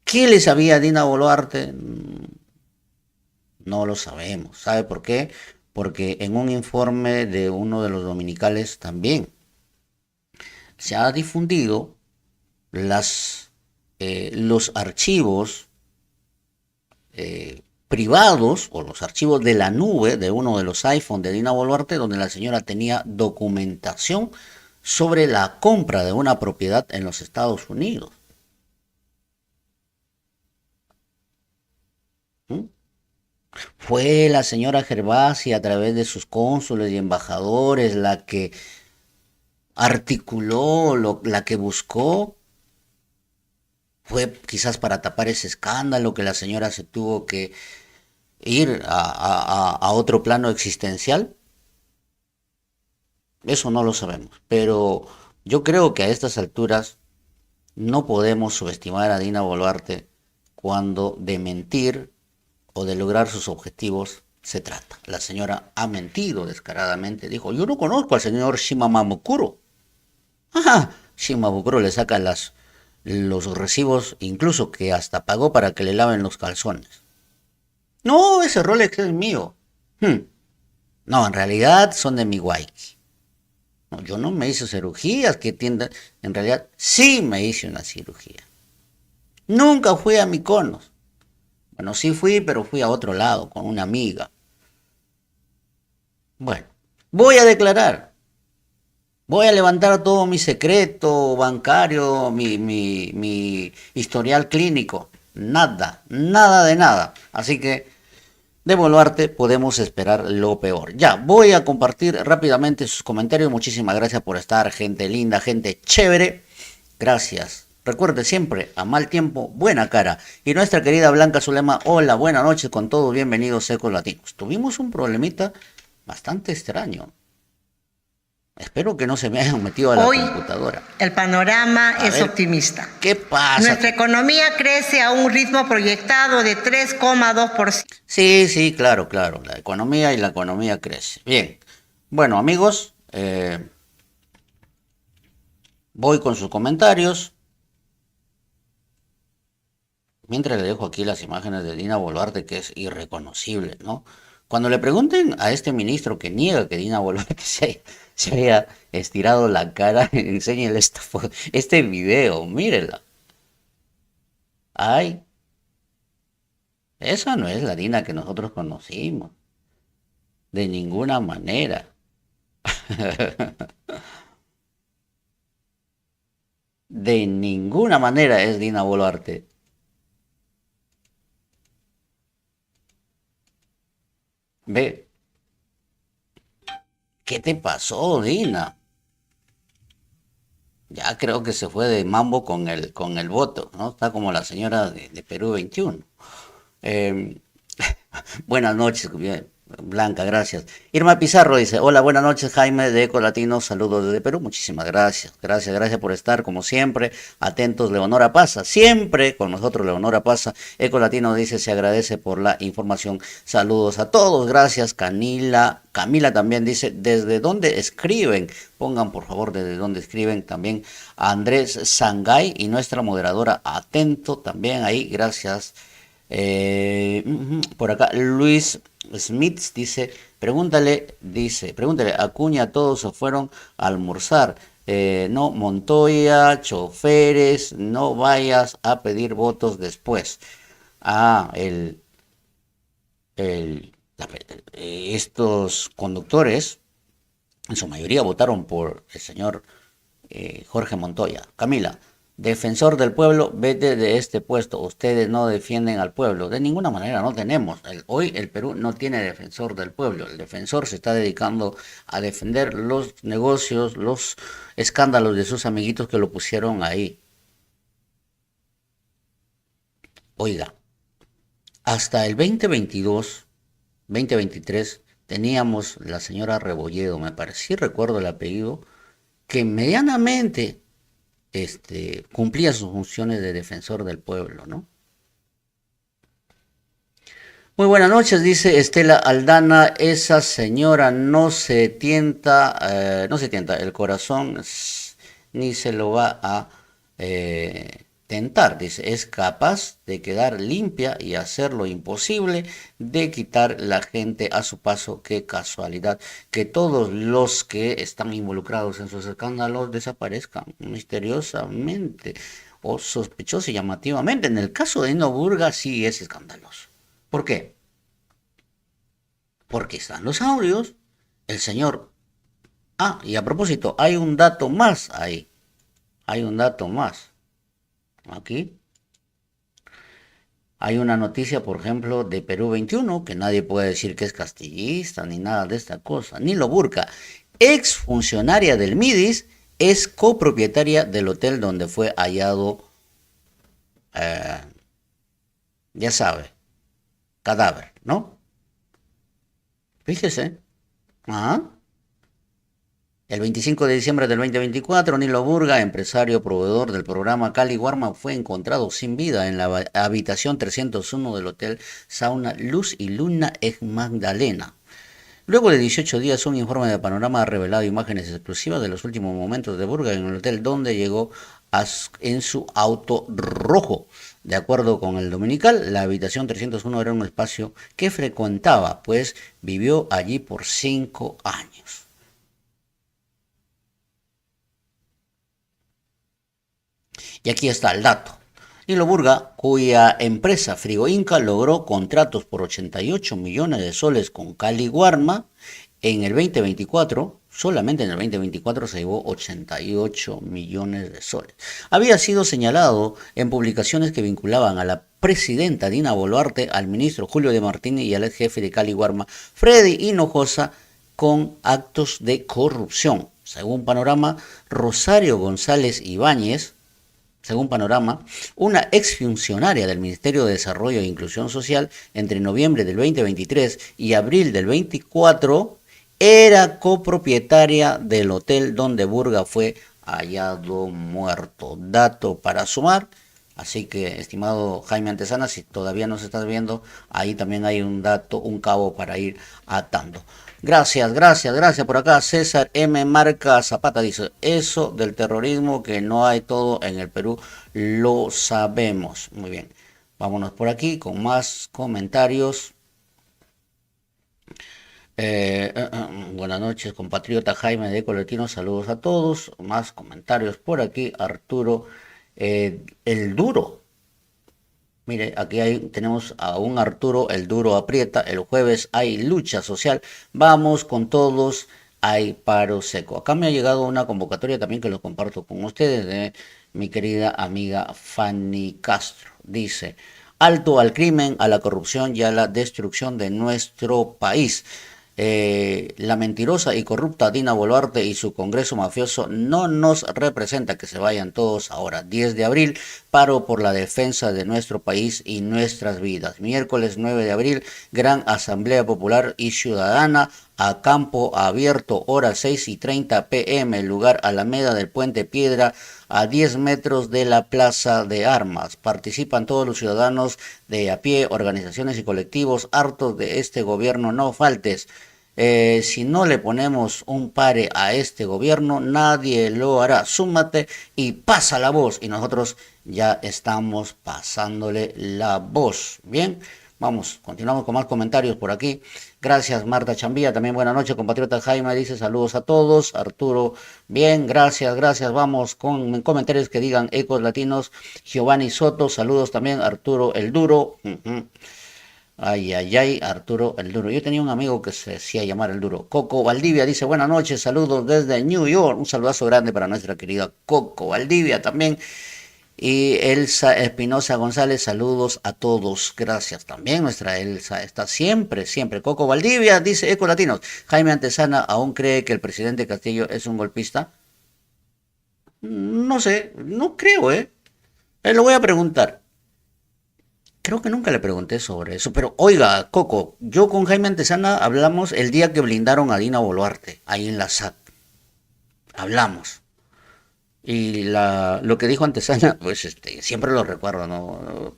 ¿Qué le sabía a Dina Boluarte? No lo sabemos. ¿Sabe por qué? Porque en un informe de uno de los dominicales también se ha difundido los archivos privados o los archivos de la nube de uno de los iPhones de Dina Boluarte, donde la señora tenía documentación sobre la compra de una propiedad en los Estados Unidos. ¿Mm? Fue la señora Gervasi a través de sus cónsules y embajadores la que articuló, la que buscó. Fue quizás para tapar ese escándalo que la señora se tuvo que ir a otro plano existencial. Eso no lo sabemos, pero yo creo que a estas alturas no podemos subestimar a Dina Boluarte cuando de mentir o de lograr sus objetivos se trata. La señora ha mentido descaradamente. Dijo, yo no conozco al señor Shimamabukuro. Ajá, Shimabukuro le saca los recibos, incluso que hasta pagó para que le laven los calzones. No, ese Rolex es mío. No, en realidad son de mi Waiki. No, yo no me hice cirugías, que tienda. En realidad sí me hice una cirugía. Nunca fui a Mykonos. Bueno, sí fui, pero fui a otro lado, con una amiga. Bueno, voy a declarar. Voy a levantar todo mi secreto bancario, mi historial clínico. Nada, nada de nada. Así que de Boluarte podemos esperar lo peor. Ya, voy a compartir rápidamente sus comentarios. Muchísimas gracias por estar, gente linda, gente chévere. Gracias. Recuerde siempre, a mal tiempo, buena cara. Y nuestra querida Blanca Zulema, hola, buenas noches con todos, bienvenidos Ecos Latinos. Tuvimos un problemita bastante extraño. Espero que no se me hayan metido a la computadora. El panorama es optimista. ¿Qué pasa? Nuestra economía crece a un ritmo proyectado de 3,2%. Sí, claro. La economía crece. Bien. Bueno, amigos, voy con sus comentarios. Mientras le dejo aquí las imágenes de Dina Boluarte, que es irreconocible, ¿no? Cuando le pregunten a este ministro que niega que Dina Boluarte se haya estirado la cara, enséñele este video, mírela. Ay, esa no es la Dina que nosotros conocimos. De ninguna manera. De ninguna manera es Dina Boluarte. Ve. ¿Qué te pasó, Dina? Ya creo que se fue de mambo con el voto, ¿no? Está como la señora de Perú 21. Buenas noches, Blanca, gracias. Irma Pizarro dice, hola, buenas noches, Jaime de Eco Latino, saludos desde Perú, muchísimas gracias, gracias por estar, como siempre, atentos, Leonora Paza, siempre con nosotros, Leonora Paza. Eco Latino dice, se agradece por la información, saludos a todos, gracias. Camila también dice, ¿desde dónde escriben? Pongan por favor desde dónde escriben también a Andrés Sangay y nuestra moderadora, atento también ahí, gracias. Por acá Luis Smith dice, pregúntale, Acuña, todos se fueron a almorzar. No, Montoya, choferes, no vayas a pedir votos después. Ah, estos conductores, en su mayoría votaron por el señor Jorge Montoya. Camila, defensor del pueblo, vete de este puesto. Ustedes no defienden al pueblo. De ninguna manera no tenemos. Hoy el Perú no tiene defensor del pueblo. El defensor se está dedicando a defender los negocios, los escándalos de sus amiguitos que lo pusieron ahí. Oiga, hasta el 2022, 2023, teníamos la señora Rebolledo, me parece, sí recuerdo el apellido, que medianamente cumplía sus funciones de defensor del pueblo, ¿no? Muy buenas noches, dice Estela Aldana, esa señora no se tienta el corazón, ni se lo va a tentar, dice, es capaz de quedar limpia y hacer lo imposible de quitar la gente a su paso. Qué casualidad que todos los que están involucrados en sus escándalos desaparezcan misteriosamente o sospechosos y llamativamente. En el caso de Dino Burga sí es escandaloso. ¿Por qué? Porque están los audios, el señor... Ah, y a propósito, hay un dato más ahí, hay un dato más. Aquí hay una noticia, por ejemplo, de Perú 21, que nadie puede decir que es castillista ni nada de esta cosa, ni lo burca. Ex funcionaria del MIDIS es copropietaria del hotel donde fue hallado, ya sabe, cadáver, ¿no? Fíjese. Ajá. El 25 de diciembre del 2024, Nilo Burga, empresario proveedor del programa Cali Guarma, fue encontrado sin vida en la habitación 301 del Hotel Sauna Luz y Luna en Magdalena. Luego de 18 días, un informe de Panorama ha revelado imágenes exclusivas de los últimos momentos de Burga en el hotel donde llegó en su auto rojo. De acuerdo con el Dominical, la habitación 301 era un espacio que frecuentaba, pues vivió allí por 5 años. Y aquí está el dato. Nilo Burga, cuya empresa Frigo Inca logró contratos por 88 millones de soles con Cali Guarma, en el 2024, solamente en el 2024 se llevó 88 millones de soles. Había sido señalado en publicaciones que vinculaban a la presidenta Dina Boluarte, al ministro Julio de Martini y al ex jefe de Cali Guarma, Freddy Hinojosa, con actos de corrupción. Según Panorama, Rosario González Ibáñez, una exfuncionaria del Ministerio de Desarrollo e Inclusión Social, entre noviembre del 2023 y abril del 24, era copropietaria del hotel donde Burga fue hallado muerto. Dato para sumar. Así que, estimado Jaime Antesana, si todavía nos estás viendo, ahí también hay un dato, un cabo para ir atando. Gracias por acá. César M. Marca Zapata dice, eso del terrorismo que no hay todo en el Perú, lo sabemos. Muy bien, vámonos por aquí con más comentarios. Buenas noches, compatriota Jaime de Eco Latino, saludos a todos. Más comentarios por aquí. Arturo, el Duro. Mire, aquí tenemos a un Arturo, el Duro aprieta. El jueves hay lucha social. Vamos con todos, hay paro seco. Acá me ha llegado una convocatoria también que lo comparto con ustedes de mi querida amiga Fanny Castro. Dice, alto al crimen, a la corrupción y a la destrucción de nuestro país. La mentirosa y corrupta Dina Boluarte y su Congreso mafioso no nos representa. Que se vayan todos ahora. 10 de abril, paro por la defensa de nuestro país y nuestras vidas. Miércoles 9 de abril, gran Asamblea Popular y Ciudadana a campo abierto, hora 6:30 p.m, lugar Alameda del Puente Piedra, a 10 metros de la Plaza de Armas. Participan todos los ciudadanos de a pie, organizaciones y colectivos hartos de este gobierno. No faltes. Si no le ponemos un pare a este gobierno, nadie lo hará. Súmate y pasa la voz. Y nosotros ya estamos pasándole la voz. Bien, vamos, continuamos con más comentarios por aquí. Gracias, Marta Chambía. También buenas noches, compatriota Jaime. Dice saludos a todos. Arturo, bien, gracias. Vamos con comentarios que digan ecos latinos. Giovanni Soto, saludos también. Arturo el Duro. Ay, Arturo el Duro. Yo tenía un amigo que se hacía llamar el Duro. Coco Valdivia dice buenas noches, saludos desde New York. Un saludazo grande para nuestra querida Coco Valdivia también. Y Elsa Espinosa González, saludos a todos. Gracias también, nuestra Elsa está siempre. Coco Valdivia dice Ecos Latinos. Jaime Antesana aún cree que el presidente Castillo es un golpista. No sé, no creo, lo voy a preguntar. Creo que nunca le pregunté sobre eso, pero oiga, Coco, yo con Jaime Antesana hablamos el día que blindaron a Dina Boluarte, ahí en la SAC. Hablamos. Y lo que dijo Antesana, pues siempre lo recuerdo, ¿no?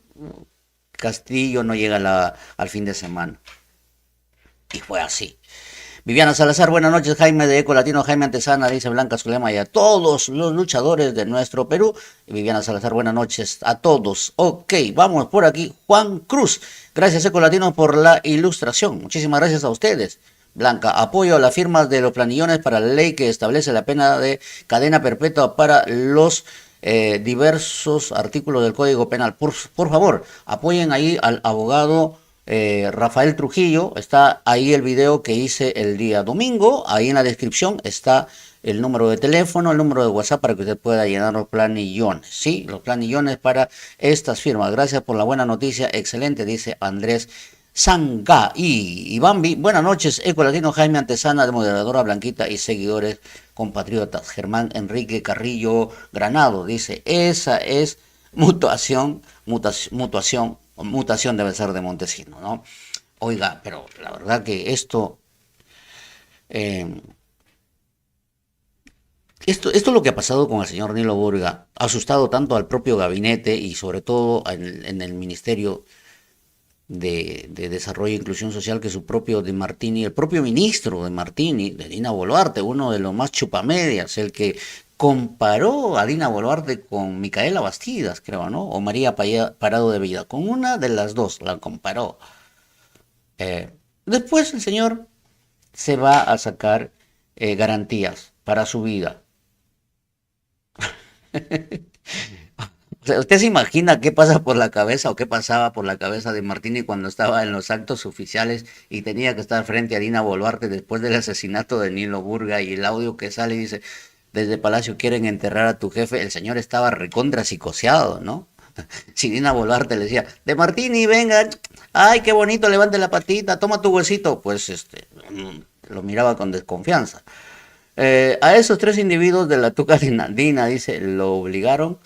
Castillo no llega al fin de semana. Y fue así. Viviana Salazar, buenas noches, Jaime de Eco Latino, Jaime Antesana, dice Blanca Zulema, y a todos los luchadores de nuestro Perú. Y Viviana Salazar, buenas noches a todos. Ok, vamos por aquí, Juan Cruz. Gracias, Eco Latino, por la ilustración. Muchísimas gracias a ustedes. Blanca, apoyo a las firmas de los planillones para la ley que establece la pena de cadena perpetua para los diversos artículos del Código Penal. Por favor, apoyen ahí al abogado Rafael Trujillo. Está ahí el video que hice el día domingo. Ahí en la descripción está el número de teléfono, el número de WhatsApp para que usted pueda llenar los planillones. Sí, los planillones para estas firmas. Gracias por la buena noticia. Excelente, dice Andrés Sanga y Bambi. Buenas noches, Eco Latino, Jaime Antesana, de moderadora Blanquita y seguidores compatriotas. Germán Enrique Carrillo Granado dice, esa es mutación debe ser de Montesino, ¿no? Oiga, pero la verdad que esto es lo que ha pasado con el señor Nilo Burga. Ha asustado tanto al propio gabinete y sobre todo en el Ministerio de Desarrollo e Inclusión Social, que su propio De Martini, el propio ministro De Martini, de Dina Boluarte, uno de los más chupamedias, el que comparó a Dina Boluarte con Micaela Bastidas, creo, ¿no? O María Parado de Vida, con una de las dos la comparó. Después el señor se va a sacar garantías para su vida. O sea, ¿usted se imagina qué pasa por la cabeza o qué pasaba por la cabeza de Martini cuando estaba en los actos oficiales y tenía que estar frente a Dina Boluarte después del asesinato de Nilo Burga y el audio que sale y dice, desde Palacio quieren enterrar a tu jefe? El señor estaba recontra psicoseado, ¿no? Si Dina Boluarte le decía, De Martini, venga, ay, qué bonito, levante la patita, toma tu huesito, pues lo miraba con desconfianza. A esos tres individuos de la tuca Dina, dice, lo obligaron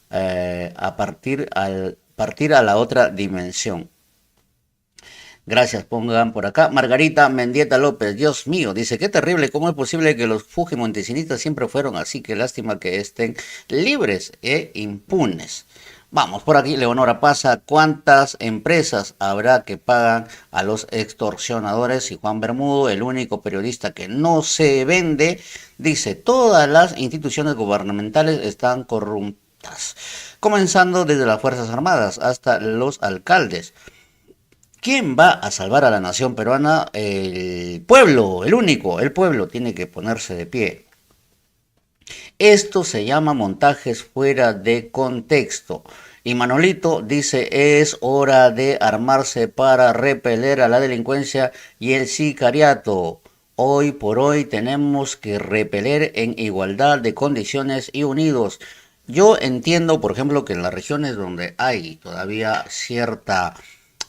a partir a la otra dimensión. Gracias, pongan por acá. Margarita Mendieta López, Dios mío, dice, qué terrible, ¿cómo es posible que los fujimontesinistas siempre fueron así? Qué lástima que estén libres e impunes. Vamos, por aquí, Leonora Pasa, ¿cuántas empresas habrá que pagan a los extorsionadores? Y Juan Bermudo, el único periodista que no se vende, dice, todas las instituciones gubernamentales están corruptas, comenzando desde las Fuerzas Armadas hasta los alcaldes. ¿Quién va a salvar a la nación peruana? El pueblo, el único, el pueblo tiene que ponerse de pie. Esto se llama montajes fuera de contexto. Y Manolito dice, es hora de armarse para repeler a la delincuencia y el sicariato. Hoy por hoy tenemos que repeler en igualdad de condiciones y unidos. Yo entiendo, por ejemplo, que en las regiones donde hay todavía cierta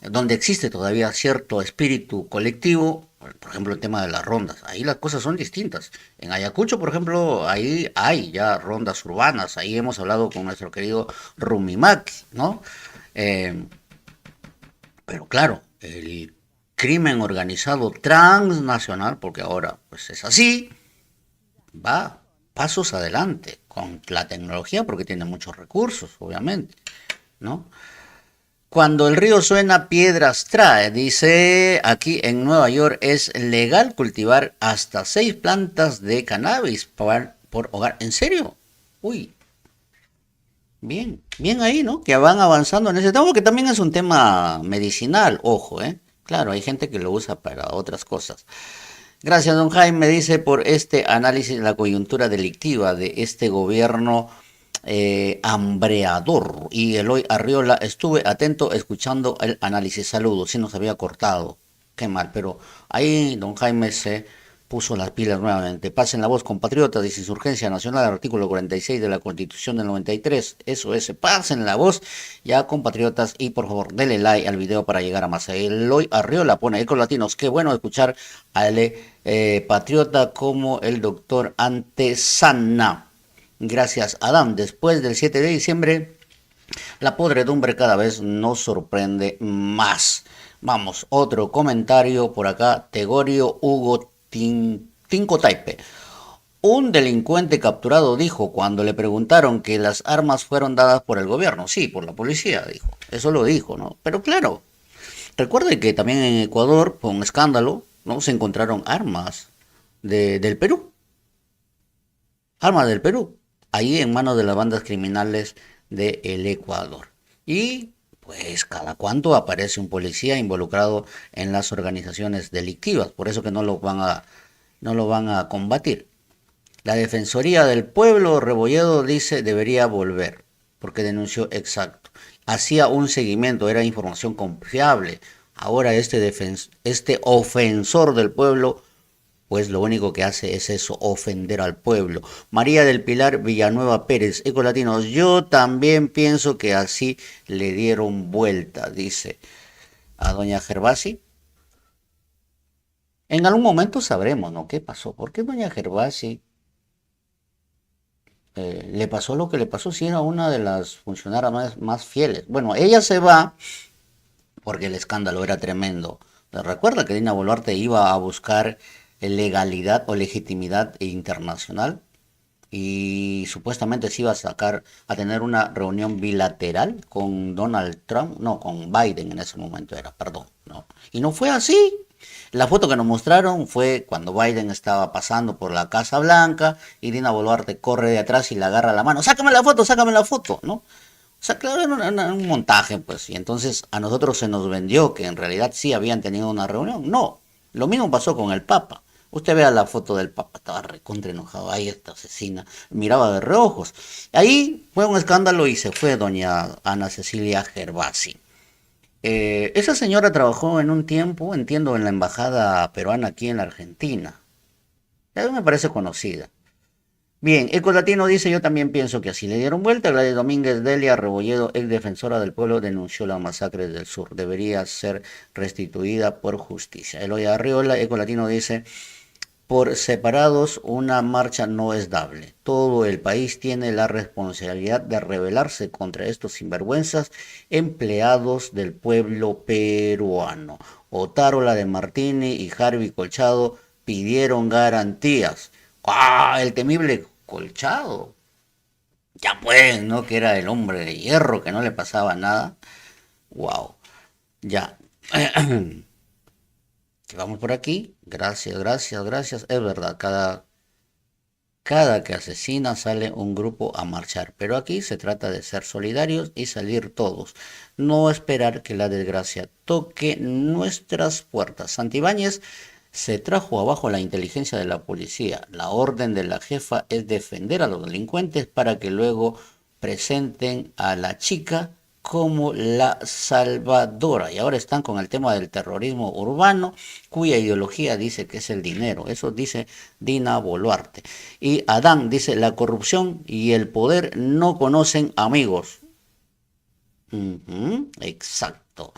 donde existe todavía cierto espíritu colectivo, por ejemplo el tema de las rondas, ahí las cosas son distintas. En Ayacucho, por ejemplo, ahí hay ya rondas urbanas, ahí hemos hablado con nuestro querido Rumimac, ¿no? Eh, pero claro, el crimen organizado transnacional, porque ahora pues es así, va pasos adelante con la tecnología porque tiene muchos recursos, obviamente, ¿no? Cuando el río suena, piedras trae. Dice, aquí en Nueva York es legal cultivar hasta 6 plantas de cannabis por hogar. ¿En serio? Uy, bien, bien ahí, ¿no? Que van avanzando en ese tema, porque también es un tema medicinal, ojo, ¿eh? Claro, hay gente que lo usa para otras cosas. Gracias, don Jaime, dice, por este análisis de la coyuntura delictiva de este gobierno hambreador. Y Eloy Arriola, estuve atento escuchando el análisis. Saludos, si nos había cortado. Qué mal, pero ahí don Jaime se puso las pilas nuevamente. Pasen la voz, compatriotas, dice Insurgencia Nacional, artículo 46 de la Constitución del 93. Eso es, pasen la voz ya, compatriotas, y por favor, denle like al video para llegar a más. Eloy Arriola pone Ecos Latinos. Qué bueno escuchar a el patriota como el doctor Antesana. Gracias, Adam. Después del 7 de diciembre, la podredumbre cada vez nos sorprende más. Vamos, otro comentario por acá. Tegorio Hugo Tinco Taipe. Un delincuente capturado dijo cuando le preguntaron que las armas fueron dadas por el gobierno. Sí, por la policía, dijo. Eso lo dijo, ¿no? Pero claro, recuerde que también en Ecuador, por un escándalo, ¿no? Se encontraron armas del Perú. Armas del Perú. Ahí en manos de las bandas criminales del Ecuador. Y pues cada cuánto aparece un policía involucrado en las organizaciones delictivas, por eso que no lo van a combatir. La Defensoría del Pueblo, Rebolledo dice, debería volver, porque denunció exacto. Hacía un seguimiento, era información confiable. Ahora este ofensor del pueblo, pues lo único que hace es eso, ofender al pueblo. María del Pilar Villanueva Pérez, Ecolatinos, yo también pienso que así le dieron vuelta, dice a doña Gervasi. En algún momento sabremos, ¿no? ¿Qué pasó? ¿Por qué doña Gervasi le pasó lo que le pasó? Si era una de las funcionarias más fieles. Bueno, ella se va porque el escándalo era tremendo. Recuerda que Dina Boluarte iba a buscar legalidad o legitimidad internacional y supuestamente se iba a tener una reunión bilateral con Donald Trump, no, con Biden en ese momento era, perdón, no. Y no fue así. La foto que nos mostraron fue cuando Biden estaba pasando por la Casa Blanca y Dina Boluarte corre de atrás y le agarra la mano, sácame la foto, ¿no? O sea, claro, era un montaje, pues, y entonces a nosotros se nos vendió que en realidad sí habían tenido una reunión. No, lo mismo pasó con el Papa. Usted vea la foto del Papa, estaba recontra enojado, ahí esta asesina, miraba de reojos. Ahí fue un escándalo y se fue doña Ana Cecilia Gervasi. Esa señora trabajó en un tiempo, entiendo, en la embajada peruana aquí en la Argentina. Eso me parece conocida. Bien, Ecolatino dice, yo también pienso que así le dieron vuelta. Gladys Domínguez Delia Rebolledo, ex defensora del pueblo, denunció la masacre del sur. Debería ser restituida por justicia. Eloy Arriola, Ecolatino dice, por separados una marcha no es dable. Todo el país tiene la responsabilidad de rebelarse contra estos sinvergüenzas empleados del pueblo peruano. Otárola de Martini y Harvey Colchado pidieron garantías. ¡Ah! El temible Colchado. Ya pues, ¿no? Que era el hombre de hierro, que no le pasaba nada. ¡Wow! Ya. Vamos por aquí. Gracias, gracias, gracias. Es verdad, cada que asesina sale un grupo a marchar. Pero aquí se trata de ser solidarios y salir todos. No esperar que la desgracia toque nuestras puertas. Santibáñez se trajo abajo la inteligencia de la policía. La orden de la jefa es defender a los delincuentes para que luego presenten a la chica como la salvadora. Y ahora están con el tema del terrorismo urbano, cuya ideología dice que es el dinero. Eso dice Dina Boluarte. Y Adán dice, la corrupción y el poder no conocen amigos. Exacto.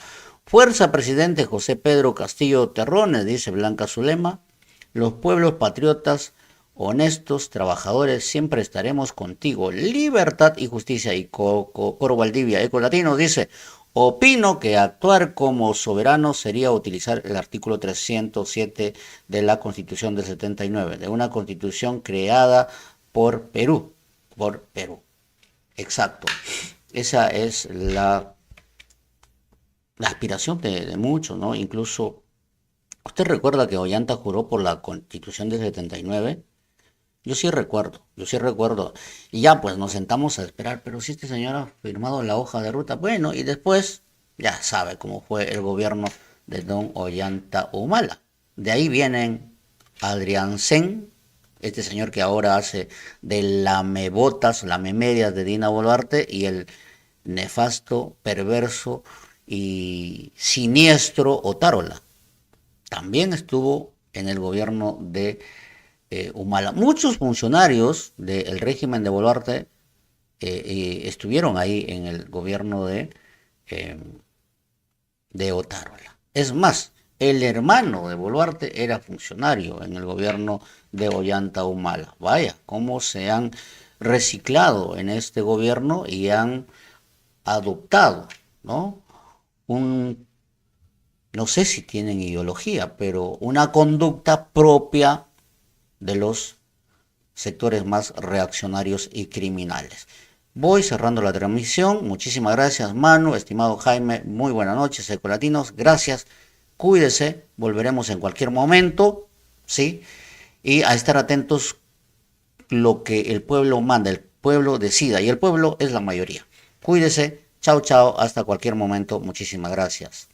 Fuerza Presidente José Pedro Castillo Terrones, dice Blanca Zulema. Los pueblos patriotas, honestos, trabajadores, siempre estaremos contigo. Libertad y justicia. Y Coro Valdivia, Eco Latino, dice: opino que actuar como soberano sería utilizar el artículo 307 de la Constitución del 79, de una constitución creada por Perú. Por Perú. Exacto. Esa es la aspiración de muchos, ¿no? Incluso, ¿usted recuerda que Ollanta juró por la Constitución del 79? Yo sí recuerdo. Y ya pues nos sentamos a esperar, pero si este señor ha firmado la hoja de ruta, bueno, y después ya sabe cómo fue el gobierno de don Ollanta Humala. De ahí vienen Adrián Sen, este señor que ahora hace de lamebotas, lamemedias de Dina Boluarte, y el nefasto, perverso y siniestro Otárola. También estuvo en el gobierno de Humala. Muchos funcionarios del régimen de Boluarte estuvieron ahí en el gobierno de Otárola. Es más, el hermano de Boluarte era funcionario en el gobierno de Ollanta Humala. Vaya, cómo se han reciclado en este gobierno y han adoptado, ¿no? No sé si tienen ideología, pero una conducta propia de los sectores más reaccionarios y criminales. Voy cerrando la transmisión. Muchísimas gracias, Manu, estimado Jaime. Muy buenas noches, ecolatinos. Gracias. Cuídese. Volveremos en cualquier momento, ¿sí? Y a estar atentos lo que el pueblo manda, el pueblo decida. Y el pueblo es la mayoría. Cuídese. Chao, chao. Hasta cualquier momento. Muchísimas gracias.